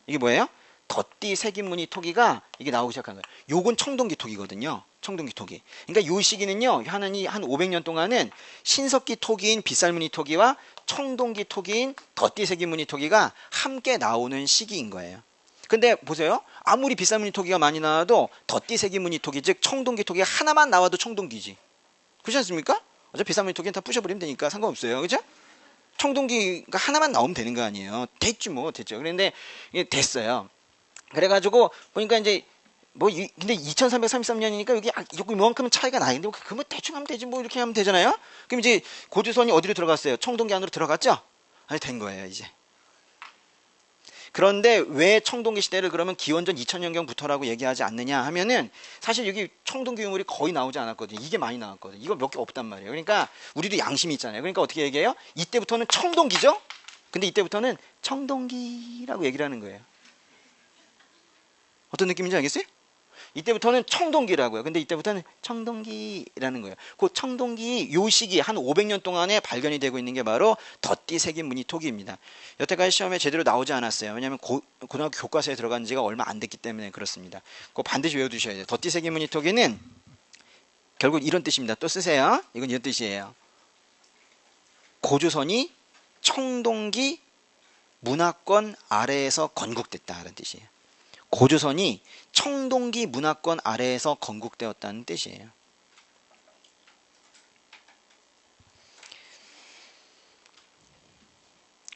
이게 뭐예요? 덧띠 색인무늬 토기가 이게 나오기 시작한 거예요. 요건 청동기 토기거든요. 청동기 토기. 그러니까 요 시기는요. 한 500년 동안은 신석기 토기인 빗살무늬 토기와 청동기 토기인 덧띠 색인무늬 토기가 함께 나오는 시기인 거예요. 근데 보세요. 아무리 빗살무늬 토기가 많이 나와도 덧띠 색인무늬 토기, 즉 청동기 토기가 하나만 나와도 청동기지. 그렇지 않습니까? 어차피 빗살무늬 토기는 다 부셔버리면 되니까 상관없어요. 그죠? 청동기가 하나만 나오면 되는 거 아니에요. 됐지 뭐. 됐죠. 그런데 이게 됐어요. 그래가지고 보니까 이제 근데 2333년이니까 여기 이만큼은 차이가 나는데 그러면 대충 하면 되지 뭐 이렇게 하면 되잖아요. 그럼 이제 고조선이 어디로 들어갔어요? 청동기 안으로 들어갔죠? 아니 된 거예요 이제. 그런데 왜 청동기 시대를 그러면 기원전 2000년경부터라고 얘기하지 않느냐 하면은 사실 여기 청동기 유물이 거의 나오지 않았거든요. 이게 많이 나왔거든요. 이거 몇 개 없단 말이에요. 그러니까 우리도 양심이 있잖아요. 그러니까 어떻게 얘기해요? 이때부터는 청동기죠? 근데 이때부터는 청동기라고 얘기를 하는 거예요. 어떤 느낌인지 알겠어요? 이때부터는 청동기라고요. 근데 이때부터는 청동기라는 거예요. 그 청동기 요 시기 한 500년 동안에 발견이 되고 있는 게 바로 덧띠 색인무늬 토기입니다. 여태까지 시험에 제대로 나오지 않았어요. 왜냐하면 고등학교 교과서에 들어간 지가 얼마 안 됐기 때문에 그렇습니다. 그거 반드시 외워두셔야 돼요. 덧띠 색인무늬 토기는 결국 이런 뜻입니다. 또 쓰세요. 이건 이런 뜻이에요. 고조선이 청동기 문화권 아래에서 건국됐다는 뜻이에요. 고조선이 청동기 문화권 아래에서 건국되었다는 뜻이에요.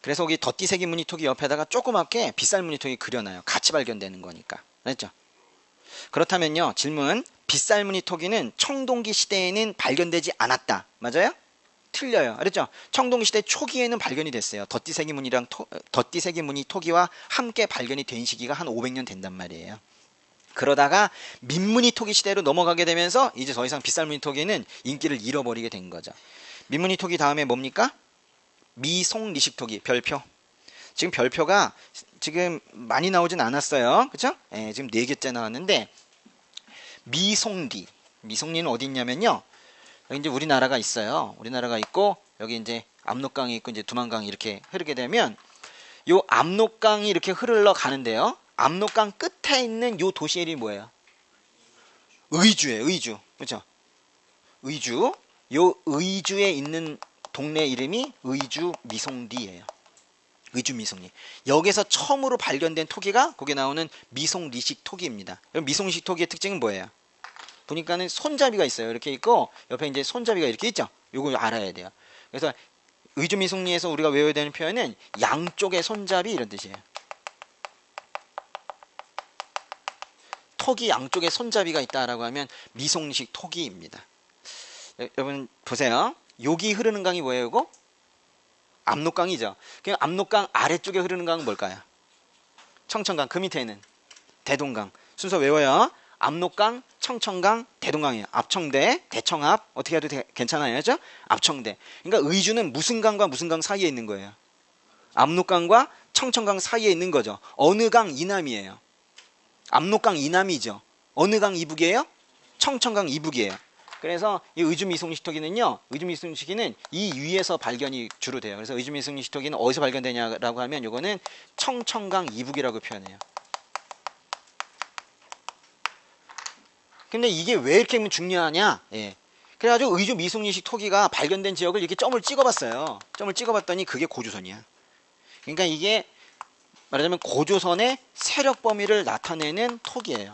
그래서 여기 덧띠 색인무늬 토기 옆에다가 조그맣게 빗살무늬 토기 그려놔요. 같이 발견되는 거니까. 알겠죠? 그렇다면요. 질문. 빗살무늬 토기는 청동기 시대에는 발견되지 않았다. 맞아요? 틀려요. 알았죠? 청동기 시대 초기에는 발견이 됐어요. 덧띠 색인무늬 토기와 함께 발견이 된 시기가 한 500년 된단 말이에요. 그러다가 민무늬 토기 시대로 넘어가게 되면서 이제 더 이상 빗살무늬 토기는 인기를 잃어버리게 된 거죠. 민무늬 토기 다음에 뭡니까? 미송리식 토기, 별표. 지금 별표가 지금 많이 나오진 않았어요. 그쵸? 예, 지금 4개째 나왔는데 미송리는 어디 있냐면요. 여기 이제 우리나라가 있어요. 우리나라가 있고 여기 이제 압록강이 있고 이제 두만강이 이렇게 흐르게 되면 요 압록강이 이렇게 흐르러 가는데요. 압록강 끝에 있는 요 도시 이름이 뭐예요? 의주예요. 의주. 그렇죠? 의주. 요 의주에 있는 동네 이름이 의주 미송리예요. 의주 미송리. 여기서 처음으로 발견된 토기가 거기에 나오는 미송리식 토기입니다. 미송리식 토기의 특징은 뭐예요? 보니까는 손잡이가 있어요. 이렇게 있고 옆에 이제 손잡이가 이렇게 있죠. 요거 알아야 돼요. 그래서 의주 미송리에서 우리가 외워야 되는 표현은 양쪽의 손잡이 이런 뜻이에요. 토기 양쪽에 손잡이가 있다라고 하면 미송리식 토기입니다. 여러분 보세요. 여기 흐르는 강이 뭐예요? 이거? 압록강이죠. 그럼 압록강 아래쪽에 흐르는 강은 뭘까요? 청천강. 그 밑에는 대동강. 순서 외워요. 압록강, 청천강, 대동강이에요. 압청대, 대청합 어떻게 해도 괜찮아요. 그죠? 압청대. 그러니까 의주는 무슨 강과 무슨 강 사이에 있는 거예요? 압록강과 청천강 사이에 있는 거죠. 어느 강 이남이에요? 압록강 이남이죠. 어느 강 이북이에요? 청천강 이북이에요. 그래서 이 의주미송리식토기는요. 의주미송리식토기는 이 위에서 발견이 주로 돼요. 그래서 의주미송리식토기는 어디서 발견되냐라고 하면 이거는 청천강 이북이라고 표현해요. 근데 이게 왜 이렇게 중요하냐? 예. 그래가지고 의주미송리식 토기가 발견된 지역을 이렇게 점을 찍어봤어요. 점을 찍어봤더니 그게 고조선이야. 그러니까 이게 말하자면 고조선의 세력 범위를 나타내는 토기예요.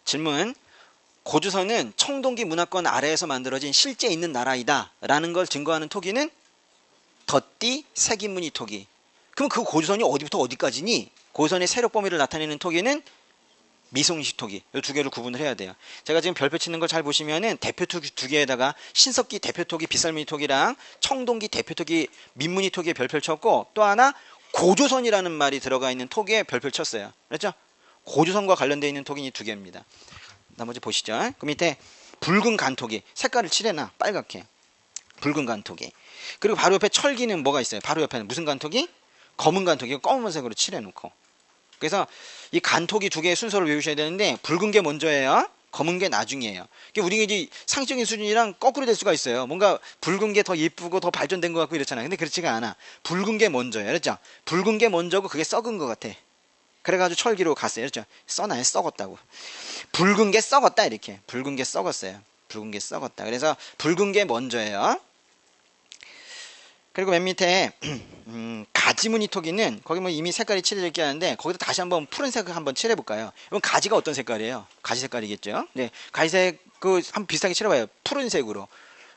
질문. 고조선은 청동기 문화권 아래에서 만들어진 실제 있는 나라이다 라는 걸 증거하는 토기는 덧띠 색인무늬 토기. 그럼 그 고조선이 어디부터 어디까지니? 고조선의 세력 범위를 나타내는 토기는 미송식 토기. 이 두 개로 구분을 해야 돼요. 제가 지금 별표 치는 걸 잘 보시면은 대표 토기 두 개에다가 신석기 대표 토기 빗살무늬 토기랑 청동기 대표 토기 민무늬 토기에 별표를 쳤고, 또 하나 고조선이라는 말이 들어가 있는 토기에 별표를 쳤어요. 그렇죠? 고조선과 관련되어 있는 토기는 이 두 개입니다. 나머지 보시죠. 그 밑에 붉은 간토기, 색깔을 칠해놔 빨갛게. 붉은 간토기. 그리고 바로 옆에 철기는 뭐가 있어요? 바로 옆에는 무슨 간토기? 검은 간토기, 검은색으로 칠해놓고. 그래서 이 간토기 두 개의 순서를 외우셔야 되는데, 붉은 게 먼저예요, 검은 게 나중이에요. 우리가 이제 상식적인 수준이랑 거꾸로 될 수가 있어요. 뭔가 붉은 게 더 예쁘고 더 발전된 것 같고 이렇잖아요. 근데 그렇지가 않아. 붉은 게 먼저예요. 그렇죠? 붉은 게 먼저고 그게 썩은 것 같아. 그래가지고 철기로 갔어요. 그렇죠? 써놔요. 썩었다고. 붉은 게 썩었다 이렇게. 붉은 게 썩었어요. 붉은 게 썩었다. 그래서 붉은 게 먼저예요. 그리고 맨 밑에 가지무늬 토기는 거기 뭐 이미 색깔이 칠해져 하는데, 거기도 다시 한번 푸른색을 한번 칠해볼까요? 이건 가지가 어떤 색깔이에요? 가지 색깔이겠죠? 네, 가지색 그 한번 비슷하게 칠해봐요. 푸른색으로.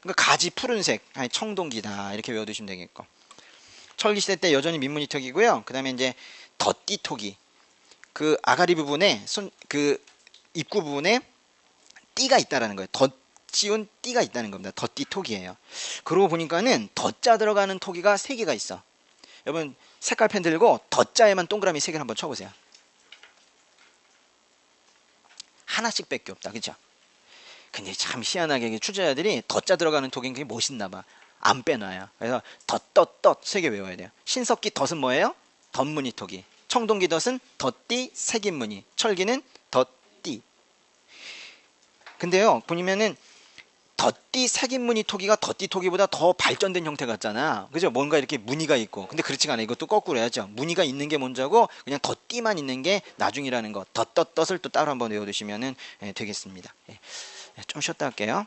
그러니까 가지 푸른색, 아니 청동기다 이렇게 외워두시면 되겠고. 철기 시대 때 여전히 민무늬 토기고요. 그 다음에 이제 덧띠 토기. 그 아가리 부분에 그 입구 부분에 띠가 있다라는 거예요. 덧지운 띠가 있다는 겁니다. 덧띠 토기예요. 그러고 보니까는 덧자 들어가는 토기가 3개가 있어. 여러분 색깔펜 들고 덧자에만 동그라미 3개를 한번 쳐보세요. 하나씩 밖에 없다. 그죠? 근데 참 희한하게 출제자들이 덧자 들어가는 토기는 그게 멋있나봐. 안 빼놔요. 그래서 덧덧덧 3개 외워야 돼요. 신석기 덧은 뭐예요? 덧무늬 토기. 청동기 덧은 덧띠 색인무늬. 철기는 덧띠. 근데요 보면은 덧띠 색인무늬 토기가 덧띠 토기보다 더 발전된 형태 같잖아. 그죠? 뭔가 이렇게 무늬가 있고. 근데 그렇지가 않아. 이것도 거꾸로 해야죠. 무늬가 있는 게 먼저고 그냥 덧띠만 있는 게 나중이라는 거. 덧덧덧을 또 따로 한번 외워두시면 되겠습니다. 좀 쉬었다 할게요.